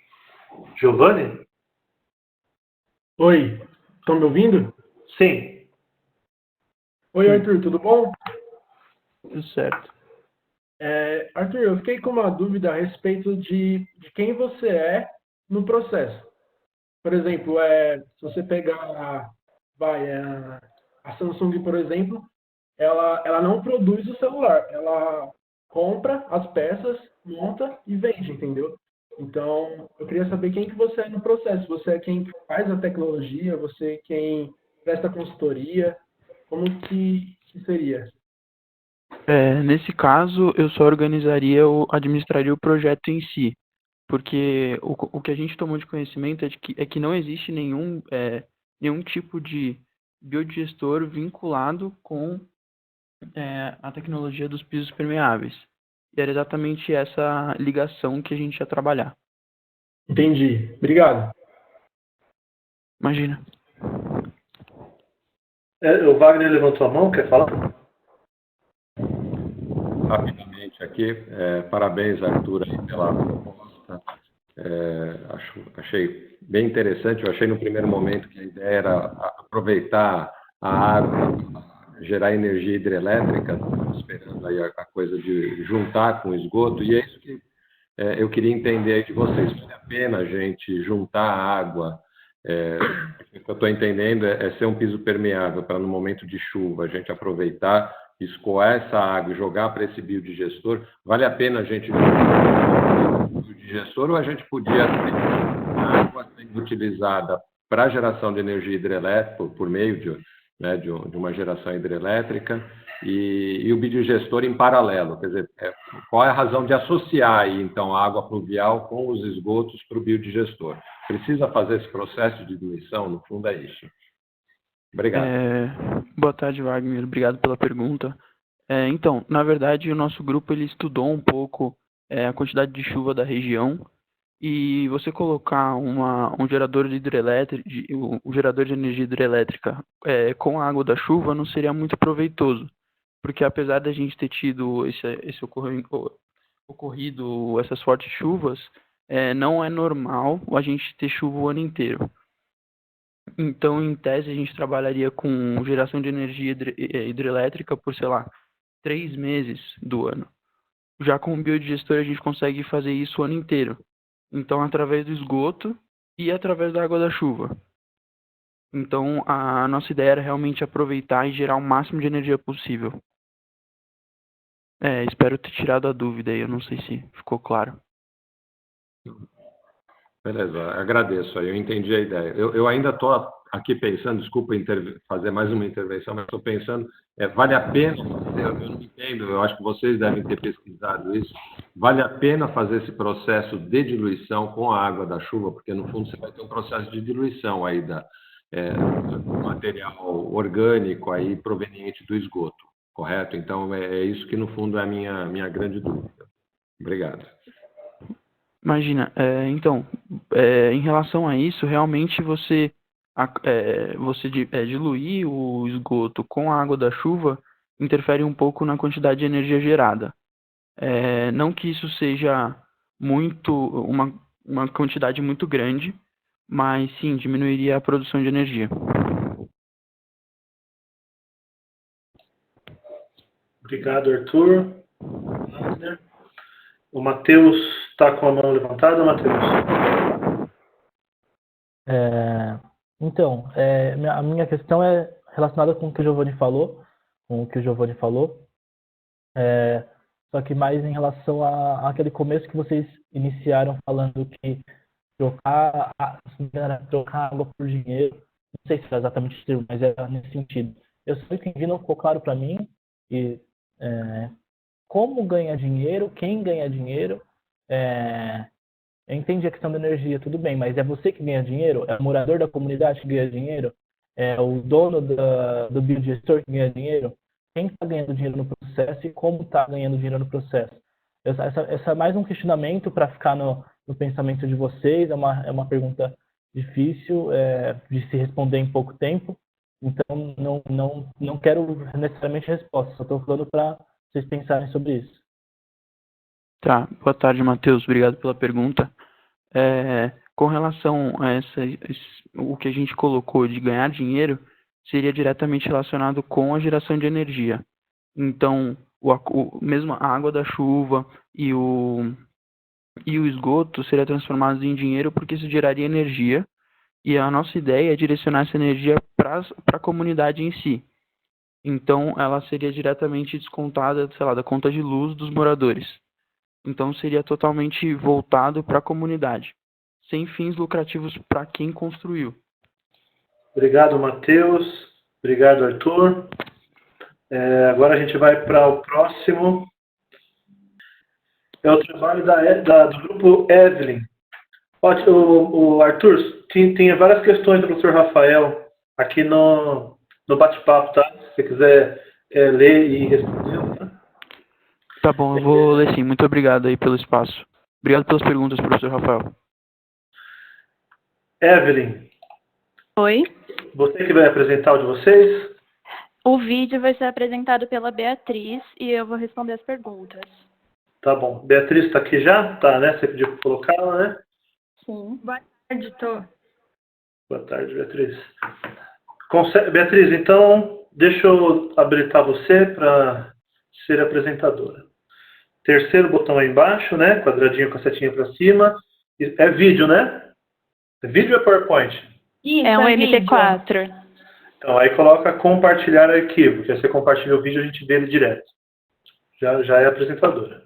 Giovanni? Oi, estão me ouvindo? Sim. Oi, Arthur, tudo bom? Tudo certo. Arthur, eu fiquei com uma dúvida a respeito de quem você é no processo. Por exemplo, se você pegar a Samsung, por exemplo, ela não produz o celular, ela compra as peças, monta e vende, entendeu? Então, eu queria saber quem que você é no processo. Você é quem faz a tecnologia, você é quem presta consultoria, como que seria? Nesse caso, eu só administraria o projeto em si, porque o que a gente tomou de conhecimento é que não existe nenhum tipo de biodigestor vinculado com a tecnologia dos pisos permeáveis. E era exatamente essa ligação que a gente ia trabalhar. Entendi. Obrigado. Imagina. O Wagner levantou a mão, quer falar? Rapidamente aqui, parabéns, Arthur, aí pela proposta. Achei bem interessante. Eu achei no primeiro momento que a ideia era aproveitar a água, gerar energia hidrelétrica, esperando aí a coisa de juntar com o esgoto, e é isso que eu queria entender aí de vocês. Vale a pena a gente juntar a água? O que eu estou entendendo é ser um piso permeável para no momento de chuva a gente aproveitar, escoar essa água e jogar para esse biodigestor. Vale a pena a gente jogar o biodigestor, ou a gente podia ter a água sendo utilizada para geração de energia hidrelétrica por meio de uma geração hidrelétrica e o biodigestor em paralelo? Quer dizer, qual é a razão de associar aí, então, a água pluvial com os esgotos para o biodigestor? Precisa fazer esse processo de diluição? No fundo, é isso. Obrigado. Boa tarde, Wagner. Obrigado pela pergunta. Então, na verdade, o nosso grupo ele estudou um pouco a quantidade de chuva da região e você colocar um gerador de hidrelétrica, um gerador de energia hidrelétrica com a água da chuva não seria muito proveitoso, porque apesar da gente ter tido esse ocorrido essas fortes chuvas, não é normal a gente ter chuva o ano inteiro. Então, em tese, a gente trabalharia com geração de energia hidrelétrica por, sei lá, 3 meses do ano. Já com o biodigestor, a gente consegue fazer isso o ano inteiro. Então, através do esgoto e através da água da chuva. Então, a nossa ideia era realmente aproveitar e gerar o máximo de energia possível. Espero ter tirado a dúvida aí, eu não sei se ficou claro. Beleza, agradeço aí, eu entendi a ideia. Eu ainda estou aqui pensando, desculpa fazer mais uma intervenção, mas estou pensando, vale a pena fazer, eu não entendo, eu acho que vocês devem ter pesquisado isso, vale a pena fazer esse processo de diluição com a água da chuva, porque no fundo você vai ter um processo de diluição aí do material orgânico aí proveniente do esgoto, correto? Então é isso que no fundo é a minha grande dúvida. Obrigado. Imagina, então, em relação a isso, realmente você diluir o esgoto com a água da chuva interfere um pouco na quantidade de energia gerada. Não que isso seja uma quantidade muito grande, mas sim, diminuiria a produção de energia. Obrigado, Arthur. O Matheus está com a mão levantada, Matheus? Então, a minha questão é relacionada com o que o Giovanni falou, só que mais em relação àquele começo que vocês iniciaram falando que trocar água por dinheiro, não sei se é exatamente o termo, mas é nesse sentido. Eu só entendi, não ficou claro para mim, e como ganhar dinheiro, quem ganha dinheiro, eu entendi a questão da energia, tudo bem, mas é você que ganha dinheiro? É o morador da comunidade que ganha dinheiro? É o dono do biodigestor que ganha dinheiro? Quem está ganhando dinheiro no processo e como está ganhando dinheiro no processo? Essa é mais um questionamento para ficar no pensamento de vocês, é uma pergunta difícil de se responder em pouco tempo, então não quero necessariamente resposta, só estou falando para vocês pensarem sobre isso. Tá, boa tarde, Matheus, obrigado pela pergunta. Com relação a o que a gente colocou de ganhar dinheiro, seria diretamente relacionado com a geração de energia. Então, mesmo a água da chuva e o esgoto seria transformado em dinheiro porque isso geraria energia, e a nossa ideia é direcionar essa energia para a comunidade em si. Então, ela seria diretamente descontada, sei lá, da conta de luz dos moradores. Então, seria totalmente voltado para a comunidade, sem fins lucrativos para quem construiu. Obrigado, Matheus. Obrigado, Arthur. Agora a gente vai para o próximo. É o trabalho do grupo Evelyn. O Arthur, tinha várias questões do professor Rafael aqui no bate-papo, tá? Se você quiser ler e responder, tá? Tá bom, eu vou ler sim. Muito obrigado aí pelo espaço. Obrigado pelas perguntas, professor Rafael. Evelyn. Oi. Você que vai apresentar o de vocês? O vídeo vai ser apresentado pela Beatriz e eu vou responder as perguntas. Tá bom. Beatriz está aqui já? Tá, né? Você pediu para colocá-la, né? Sim. Boa tarde, Tô. Boa tarde, Beatriz. Beatriz, então, deixa eu habilitar você para ser apresentadora. Terceiro botão aí embaixo, né? Quadradinho com a setinha para cima. É vídeo, né? É vídeo ou é PowerPoint? Isso, é um MP4. Então, aí coloca compartilhar arquivo, que aí você compartilha o vídeo e a gente vê ele direto. Já é apresentadora.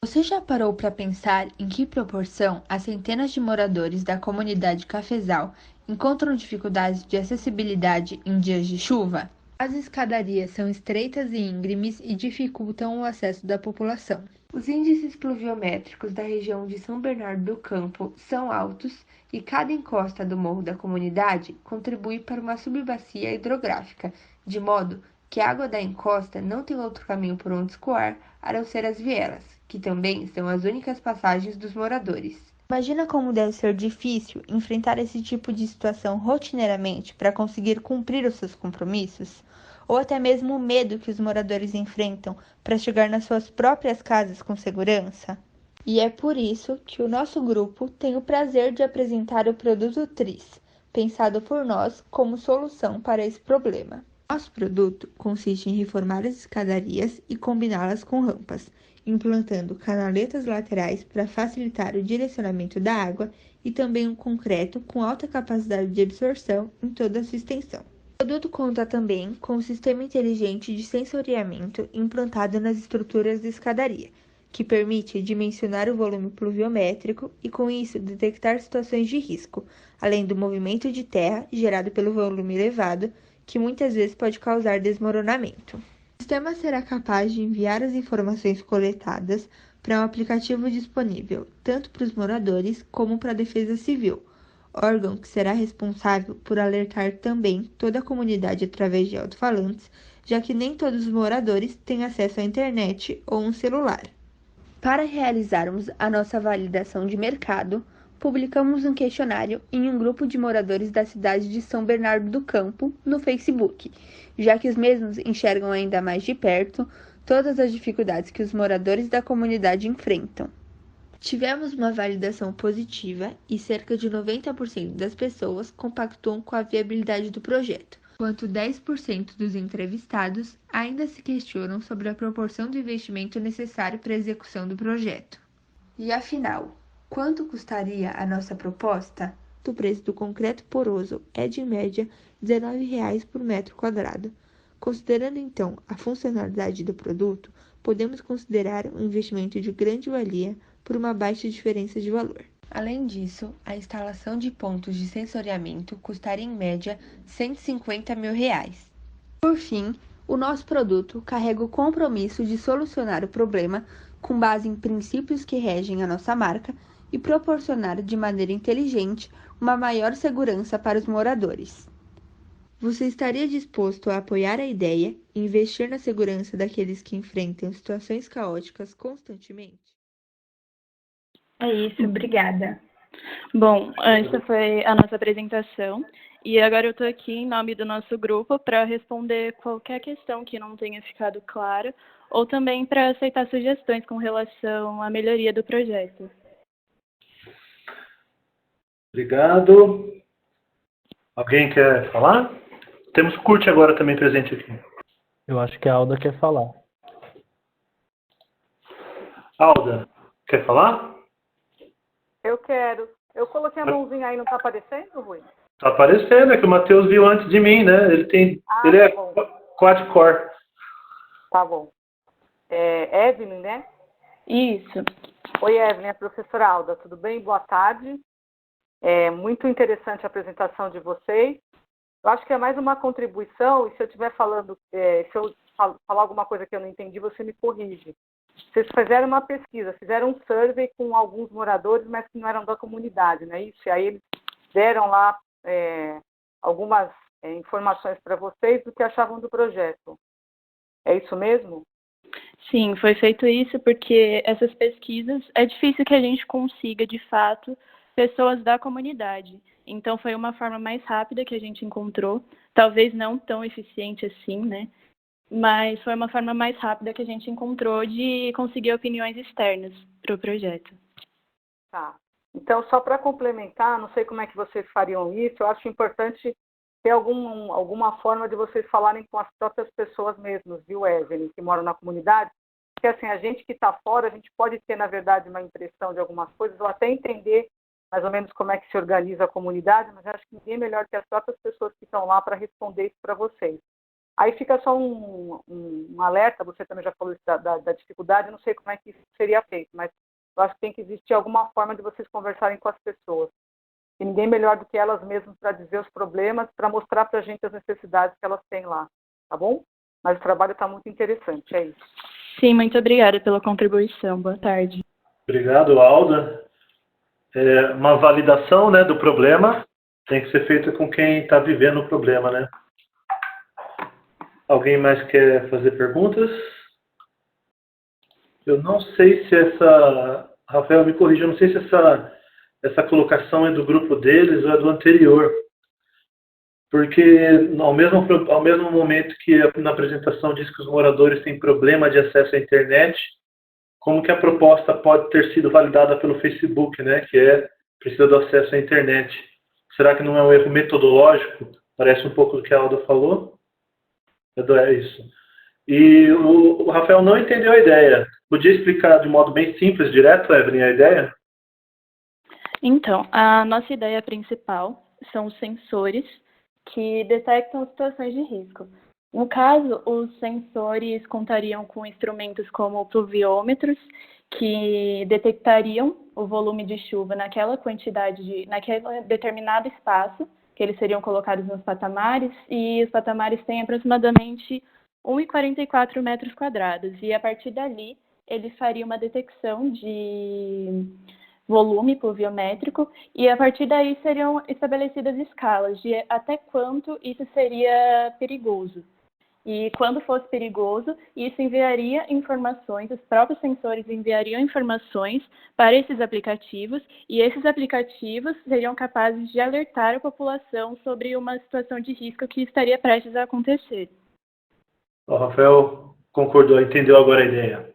Você já parou para pensar em que proporção as centenas de moradores da comunidade Cafezal encontram dificuldades de acessibilidade em dias de chuva? As escadarias são estreitas e íngremes e dificultam o acesso da população. Os índices pluviométricos da região de São Bernardo do Campo são altos e cada encosta do morro da comunidade contribui para uma subbacia hidrográfica, de modo que a água da encosta não tem outro caminho por onde escoar a não ser as vielas, que também são as únicas passagens dos moradores. Imagina como deve ser difícil enfrentar esse tipo de situação rotineiramente para conseguir cumprir os seus compromissos? Ou até mesmo o medo que os moradores enfrentam para chegar nas suas próprias casas com segurança? E é por isso que o nosso grupo tem o prazer de apresentar o produto Tris, pensado por nós como solução para esse problema. Nosso produto consiste em reformar as escadarias e combiná-las com rampas, implantando canaletas laterais para facilitar o direcionamento da água e também um concreto com alta capacidade de absorção em toda a sua extensão. O produto conta também com um sistema inteligente de sensoriamento implantado nas estruturas da escadaria, que permite dimensionar o volume pluviométrico e, com isso, detectar situações de risco, além do movimento de terra gerado pelo volume elevado, que muitas vezes pode causar desmoronamento. O sistema será capaz de enviar as informações coletadas para um aplicativo disponível tanto para os moradores como para a Defesa Civil, órgão que será responsável por alertar também toda a comunidade através de alto-falantes, já que nem todos os moradores têm acesso à internet ou um celular. Para realizarmos a nossa validação de mercado, publicamos um questionário em um grupo de moradores da cidade de São Bernardo do Campo no Facebook, já que os mesmos enxergam ainda mais de perto todas as dificuldades que os moradores da comunidade enfrentam. Tivemos uma validação positiva e cerca de 90% das pessoas compactuam com a viabilidade do projeto, enquanto 10% dos entrevistados ainda se questionam sobre a proporção do investimento necessário para a execução do projeto. E afinal, quanto custaria a nossa proposta? O preço do concreto poroso é de média R$ 19,00 por metro quadrado. Considerando então a funcionalidade do produto, podemos considerar um investimento de grande valia por uma baixa diferença de valor. Além disso, a instalação de pontos de sensoriamento custaria em média R$ 150 mil. Por fim, o nosso produto carrega o compromisso de solucionar o problema com base em princípios que regem a nossa marca e proporcionar de maneira inteligente uma maior segurança para os moradores. Você estaria disposto a apoiar a ideia e investir na segurança daqueles que enfrentam situações caóticas constantemente? É isso, obrigada. Bom, essa foi a nossa apresentação e agora eu estou aqui em nome do nosso grupo para responder qualquer questão que não tenha ficado clara ou também para aceitar sugestões com relação à melhoria do projeto. Obrigado. Alguém quer falar? Temos Curte agora também presente aqui. Eu acho que a Alda quer falar. Alda, quer falar? Eu quero. Eu coloquei a mãozinha aí, não tá aparecendo, Rui? Tá aparecendo, é que o Matheus viu antes de mim, né? Ele é quad-core. Tá bom. Evelyn, né? Isso. Oi, Evelyn, é a professora Alda, tudo bem? Boa tarde. É muito interessante a apresentação de vocês. Eu acho que é mais uma contribuição, e se eu estiver falando, se eu falar alguma coisa que eu não entendi, você me corrige. Vocês fizeram uma pesquisa, fizeram um survey com alguns moradores, mas que não eram da comunidade, não é isso? E aí eles deram lá algumas informações para vocês do que achavam do projeto. É isso mesmo? Sim, foi feito isso porque essas pesquisas, é difícil que a gente consiga, de fato, pessoas da comunidade. Então, foi uma forma mais rápida que a gente encontrou, talvez não tão eficiente assim, né? Mas foi uma forma mais rápida que a gente encontrou de conseguir opiniões externas para o projeto. Tá. Então, só para complementar, não sei como é que vocês fariam isso, eu acho importante ter alguma forma de vocês falarem com as próprias pessoas mesmas, viu, Evelyn, que moram na comunidade, porque assim, a gente que está fora, a gente pode ter, na verdade, uma impressão de algumas coisas, ou até entender mais ou menos como é que se organiza a comunidade, mas eu acho que ninguém é melhor que as próprias pessoas que estão lá para responder isso para vocês. Aí fica só um alerta, você também já falou isso da dificuldade, eu não sei como é que isso seria feito, mas eu acho que tem que existir alguma forma de vocês conversarem com as pessoas. E ninguém melhor do que elas mesmas para dizer os problemas, para mostrar para a gente as necessidades que elas têm lá, tá bom? Mas o trabalho está muito interessante, é isso. Sim, muito obrigada pela contribuição. Boa tarde. Obrigado, Alda. Uma validação, né, do problema tem que ser feita com quem está vivendo o problema, né? Alguém mais quer fazer perguntas? Eu não sei se Rafael, me corrija, eu não sei se essa colocação é do grupo deles ou é do anterior. Porque ao mesmo momento que na apresentação diz que os moradores têm problema de acesso à internet, como que a proposta pode ter sido validada pelo Facebook, né? Que precisa do acesso à internet. Será que não é um erro metodológico? Parece um pouco do que a Alda falou. É isso. E o Rafael não entendeu a ideia. Podia explicar de modo bem simples, direto, Evelyn, a ideia? Então, a nossa ideia principal são os sensores que detectam situações de risco. No caso, os sensores contariam com instrumentos como pluviômetros, que detectariam o volume de chuva naquela quantidade, naquele determinado espaço, que eles seriam colocados nos patamares, e os patamares têm aproximadamente 1,44 metros quadrados. E a partir dali, eles fariam uma detecção de volume pluviométrico, e a partir daí seriam estabelecidas escalas de até quanto isso seria perigoso. E quando fosse perigoso, isso enviaria informações, os próprios sensores enviariam informações para esses aplicativos, e esses aplicativos seriam capazes de alertar a população sobre uma situação de risco que estaria prestes a acontecer. O Rafael concordou, entendeu agora a ideia.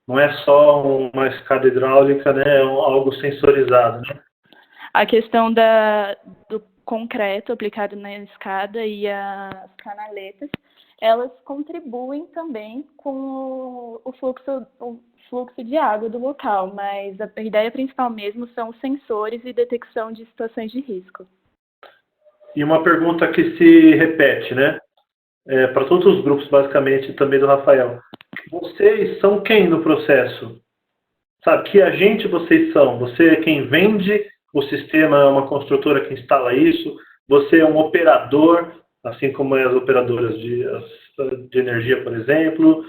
Não é só uma escada hidráulica, né? É algo sensorizado, né? A questão do concreto aplicado na escada e as canaletas, elas contribuem também com o fluxo de água do local, mas a ideia principal mesmo são os sensores e detecção de situações de risco. E uma pergunta que se repete, né? Para todos os grupos, basicamente, também do Rafael. Vocês são quem no processo? Sabe, que agente vocês são? Você é quem vende o sistema, é uma construtora que instala isso? Você é um operador, assim como as operadoras de energia, por exemplo?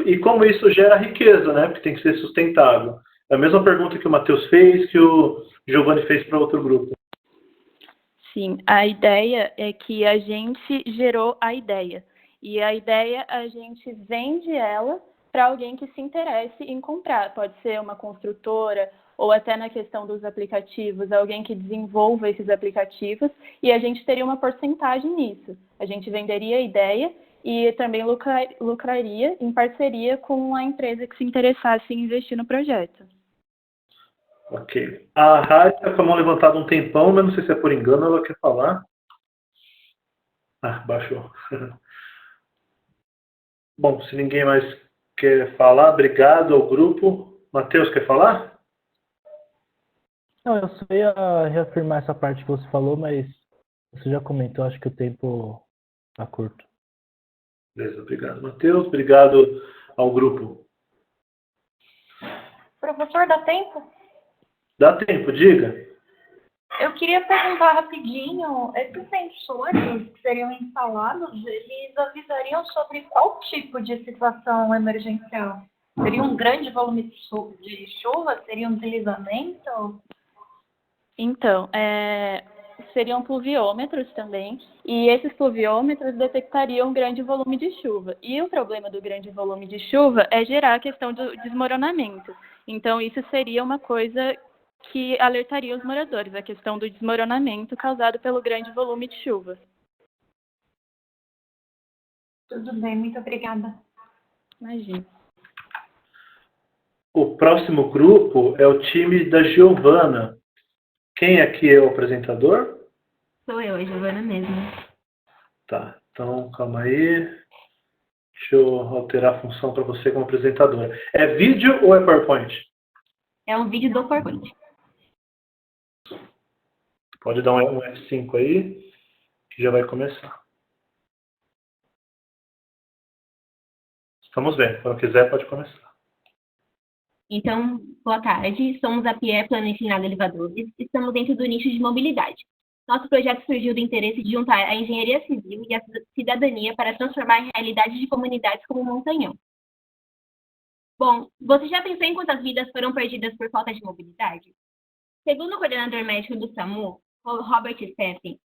E como isso gera riqueza, né? Porque tem que ser sustentável. É a mesma pergunta que o Matheus fez, que o Giovanni fez para outro grupo. Sim, a ideia é que a gente gerou a ideia. E a ideia, a gente vende ela para alguém que se interesse em comprar. Pode ser uma construtora, ou até na questão dos aplicativos, alguém que desenvolva esses aplicativos, e a gente teria uma porcentagem nisso. A gente venderia a ideia e também lucraria em parceria com a empresa que se interessasse em investir no projeto. Ok. A Raia está com a mão levantada um tempão, mas não sei se é por engano, ela quer falar. Ah, baixou. Bom, se ninguém mais quer falar, obrigado ao grupo. Matheus, quer falar? Não, eu só ia reafirmar essa parte que você falou, mas você já comentou, acho que o tempo está curto. Beleza, obrigado, Matheus. Obrigado ao grupo. Professor, dá tempo? Dá tempo, diga. Eu queria perguntar rapidinho, esses sensores que seriam instalados, eles avisariam sobre qual tipo de situação emergencial? Seria um grande volume de chuva? Seria um deslizamento? Então, seriam pluviômetros também, e esses pluviômetros detectariam um grande volume de chuva. E o problema do grande volume de chuva é gerar a questão do desmoronamento. Então, isso seria uma coisa que alertaria os moradores, a questão do desmoronamento causado pelo grande volume de chuva. Tudo bem, muito obrigada. Imagina. O próximo grupo é o time da Giovana. Quem aqui é o apresentador? Sou eu, a Giovana mesmo. Tá, então calma aí. Deixa eu alterar a função para você como apresentadora. É vídeo ou é PowerPoint? É um vídeo do PowerPoint. Pode dar um F5 aí, que já vai começar. Estamos vendo. Quando quiser, pode começar. Então, boa tarde. Somos a PIE Planetinado Elevadores. Estamos dentro do nicho de mobilidade. Nosso projeto surgiu do interesse de juntar a engenharia civil e a cidadania para transformar a realidade de comunidades como Montanhão. Bom, você já pensou em quantas vidas foram perdidas por falta de mobilidade? Segundo o coordenador médico do SAMU, Robert Steffen,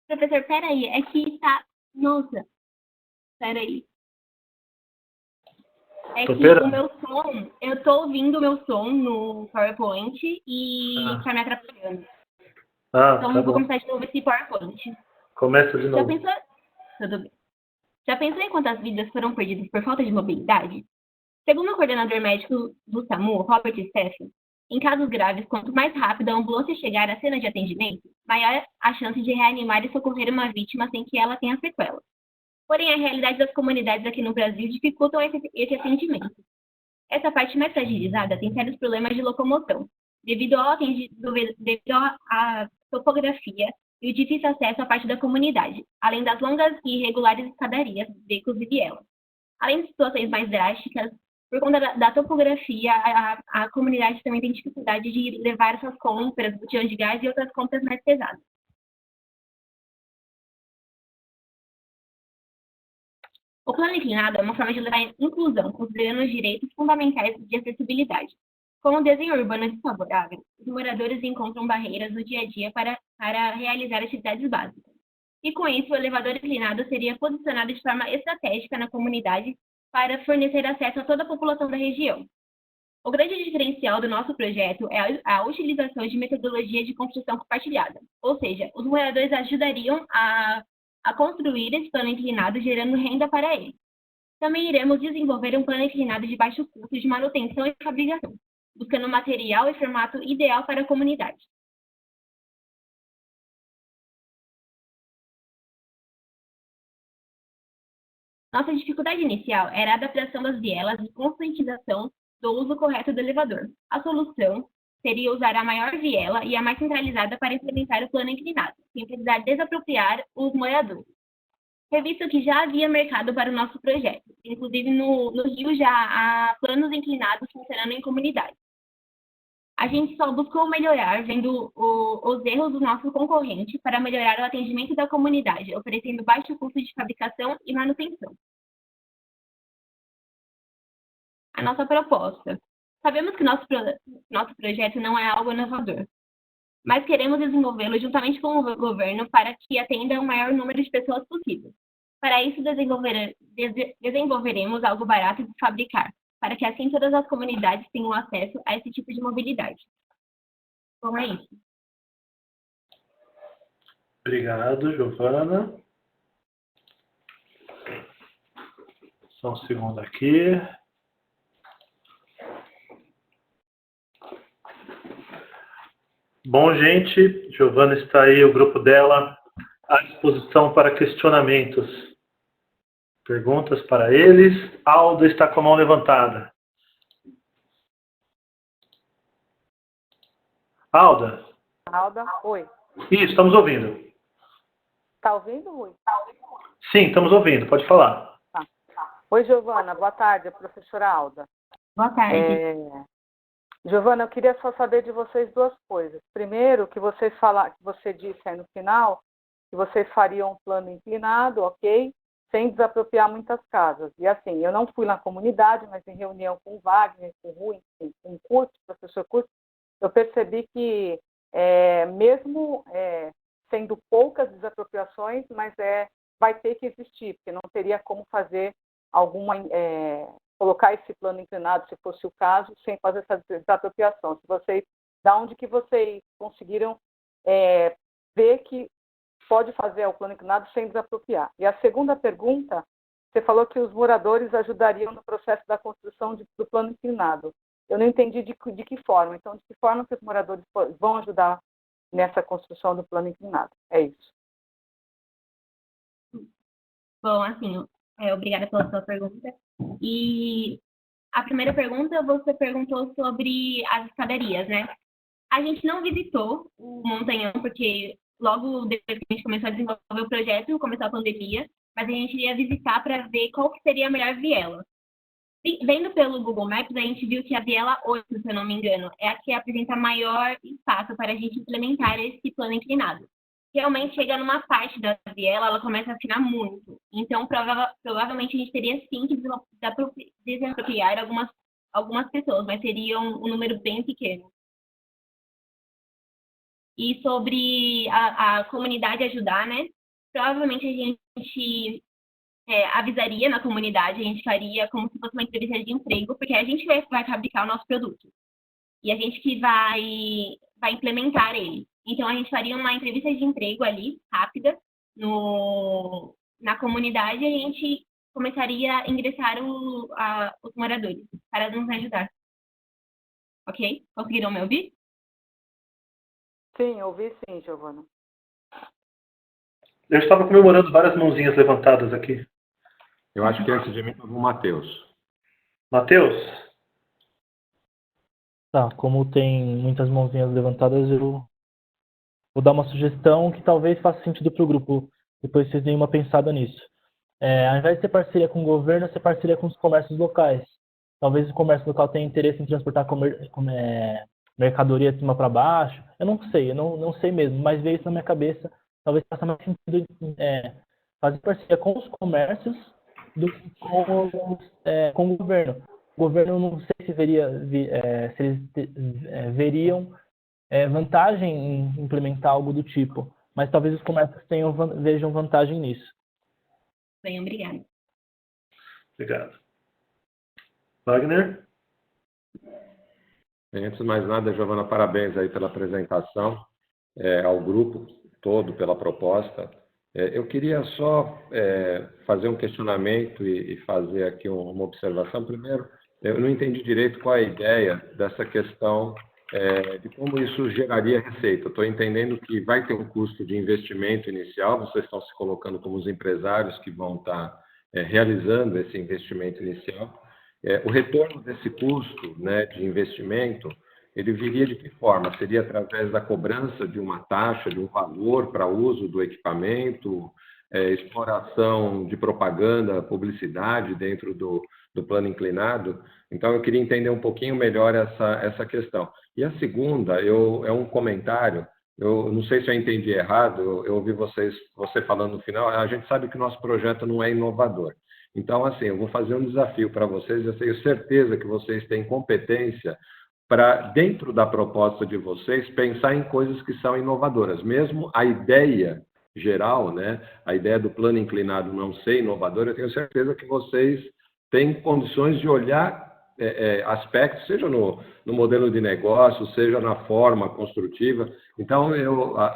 professor, peraí, é que está... Nossa, peraí. É Tô que esperando. o meu som, eu tô ouvindo o meu som no PowerPoint e tá me atrapalhando. Então Tá vou bom. começar de novo esse PowerPoint. Começa de Já novo. pensou? Tudo bem. Já pensou em quantas vidas foram perdidas por falta de mobilidade? Segundo o coordenador médico do SAMU, Robert Steffen, em casos graves, quanto mais rápido a ambulância chegar à cena de atendimento, maior a chance de reanimar e socorrer uma vítima sem que ela tenha sequelas. Porém, a realidade das comunidades aqui no Brasil dificultam esse atendimento. Essa parte mais fragilizada tem sérios problemas de locomoção, devido à topografia e o difícil acesso à parte da comunidade, além das longas e irregulares escadarias, becos e vielas. Além de situações mais drásticas, por conta da topografia, a comunidade também tem dificuldade de levar essas compras, botijões de gás e outras compras mais pesadas. O plano inclinado é uma forma de levar a inclusão, considerando os direitos fundamentais de acessibilidade. Com o desenho urbano desfavorável, os moradores encontram barreiras no dia a dia para realizar atividades básicas. E com isso, o elevador inclinado seria posicionado de forma estratégica na comunidade para fornecer acesso a toda a população da região. O grande diferencial do nosso projeto é a utilização de metodologia de construção compartilhada, ou seja, os moradores ajudariam a construir esse plano inclinado, gerando renda para eles. Também iremos desenvolver um plano inclinado de baixo custo de manutenção e fabricação, buscando material e formato ideal para a comunidade. Nossa dificuldade inicial era a adaptação das vielas e conscientização do uso correto do elevador. A solução seria usar a maior viela e a mais centralizada para implementar o plano inclinado, sem precisar desapropriar os moradores. Revisto que já havia mercado para o nosso projeto. Inclusive, no Rio já há planos inclinados funcionando em comunidades. A gente só buscou melhorar, vendo os erros do nosso concorrente para melhorar o atendimento da comunidade, oferecendo baixo custo de fabricação e manutenção. A nossa proposta. Sabemos que nosso projeto não é algo inovador, mas queremos desenvolvê-lo juntamente com o governo para que atenda o maior número de pessoas possível. Para isso, desenvolveremos algo barato de fabricar, para que assim todas as comunidades tenham acesso a esse tipo de mobilidade. Bom, é isso. Obrigado, Giovana. Só um segundo aqui. Bom, gente, Giovana está aí, o grupo dela, à disposição para questionamentos. Perguntas para eles. Alda está com a mão levantada. Alda? Alda, oi. Isso, estamos ouvindo. Está ouvindo, Rui? Sim, estamos ouvindo, pode falar. Tá. Oi, Giovana, boa tarde, professora Alda. Boa tarde. Giovana, eu queria só saber de vocês duas coisas. Primeiro, que você disse aí no final, que vocês fariam um plano inclinado, ok? Sem desapropriar muitas casas. E assim, eu não fui na comunidade, mas em reunião com o Wagner, com o Rui, enfim, com o Curto, professor Curto, eu percebi que mesmo sendo poucas desapropriações, mas vai ter que existir, porque não teria como fazer colocar esse plano inclinado, se fosse o caso, sem fazer essa desapropriação. Da onde que vocês conseguiram ver que pode fazer o plano inclinado sem desapropriar? E a segunda pergunta, você falou que os moradores ajudariam no processo da construção do plano inclinado. Eu não entendi de que forma. Então, de que forma que os moradores vão ajudar nessa construção do plano inclinado? É isso. Bom, assim, obrigada pela sua pergunta. E a primeira pergunta, você perguntou sobre as escadarias, né? A gente não visitou o Montanhão, porque logo depois que a gente começou a desenvolver o projeto, começou a pandemia, mas a gente ia visitar para ver qual que seria a melhor viela. Vendo pelo Google Maps, a gente viu que a viela 8, se eu não me engano, é a que apresenta maior espaço para a gente implementar esse plano inclinado. Realmente, chega numa parte da viela, ela começa a afinar muito. Então, provavelmente, a gente teria sim que desapropriar algumas pessoas, mas seria um número bem pequeno. E sobre a comunidade ajudar, né? Provavelmente a gente avisaria na comunidade, a gente faria como se fosse uma entrevista de emprego, porque a gente vai fabricar o nosso produto. E a gente que vai implementar ele. Então, a gente faria uma entrevista de emprego ali, rápida, na comunidade, e a gente começaria a ingressar os moradores, para nos ajudar. Ok? Conseguiram me ouvir? Sim, ouvi sim, Giovana. Eu estava comemorando várias mãozinhas levantadas aqui. Eu acho que antes de mim estava o Matheus. Matheus? Tá, como tem muitas mãozinhas levantadas, eu vou dar uma sugestão que talvez faça sentido para o grupo. Depois vocês deem uma pensada nisso. Ao invés de ser parceria com o governo, ser parceria com os comércios locais. Talvez o comércio local tenha interesse em transportar mercadoria de cima para baixo. Eu não sei mesmo, mas veio isso na minha cabeça. Talvez faça mais sentido fazer parceria com os comércios do que com o governo. O governo, não sei se se eles veriam vantagem em implementar algo do tipo, mas talvez os comércios vejam vantagem nisso. Bem, obrigada. Obrigado. Wagner? Antes de mais nada, Giovana, parabéns aí pela apresentação, ao grupo todo pela proposta. Eu queria só fazer um questionamento e fazer aqui uma observação. Primeiro, eu não entendi direito qual é a ideia dessa questão de como isso geraria receita. Estou entendendo que vai ter um custo de investimento inicial, vocês estão se colocando como os empresários que vão estar realizando esse investimento inicial. O retorno desse custo, né, de investimento, ele viria de que forma? Seria através da cobrança de uma taxa, de um valor para uso do equipamento, exploração de propaganda, publicidade dentro do plano inclinado? Então, eu queria entender um pouquinho melhor essa questão. E a segunda, é um comentário, eu não sei se eu entendi errado, eu ouvi você falando no final, a gente sabe que o nosso projeto não é inovador. Então, assim, eu vou fazer um desafio para vocês, eu tenho certeza que vocês têm competência para, dentro da proposta de vocês, pensar em coisas que são inovadoras. Mesmo a ideia geral, né, a ideia do plano inclinado não ser inovadora, eu tenho certeza que vocês têm condições de olhar aspectos, seja no modelo de negócio, seja na forma construtiva. Então,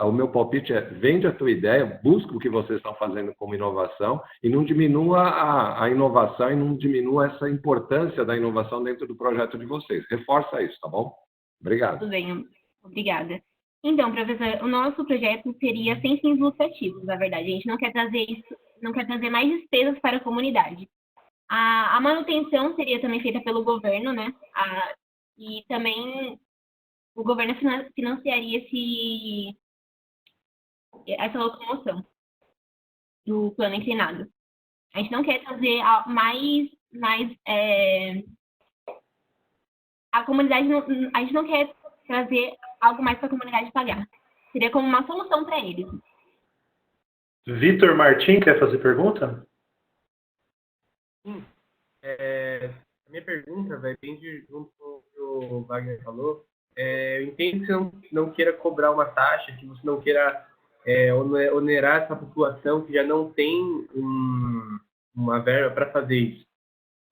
o meu palpite vende a tua ideia, busca o que vocês estão fazendo como inovação e não diminua a inovação e não diminua essa importância da inovação dentro do projeto de vocês. Reforça isso, tá bom? Obrigado. Tudo bem, obrigada. Então, professor, o nosso projeto seria sem fins lucrativos, na verdade. A gente não quer trazer isso, não quer trazer mais despesas para a comunidade. A manutenção seria também feita pelo governo, né? E também o governo financiaria essa locomoção do plano inclinado. A gente não quer trazer a comunidade a gente não quer trazer algo mais para a comunidade pagar. Seria como uma solução para eles. Vitor Martim quer fazer pergunta? Sim. A minha pergunta vai bem junto com o que o Wagner falou. Eu entendo que você não queira cobrar uma taxa, que você não queira onerar essa população que já não tem uma verba para fazer isso.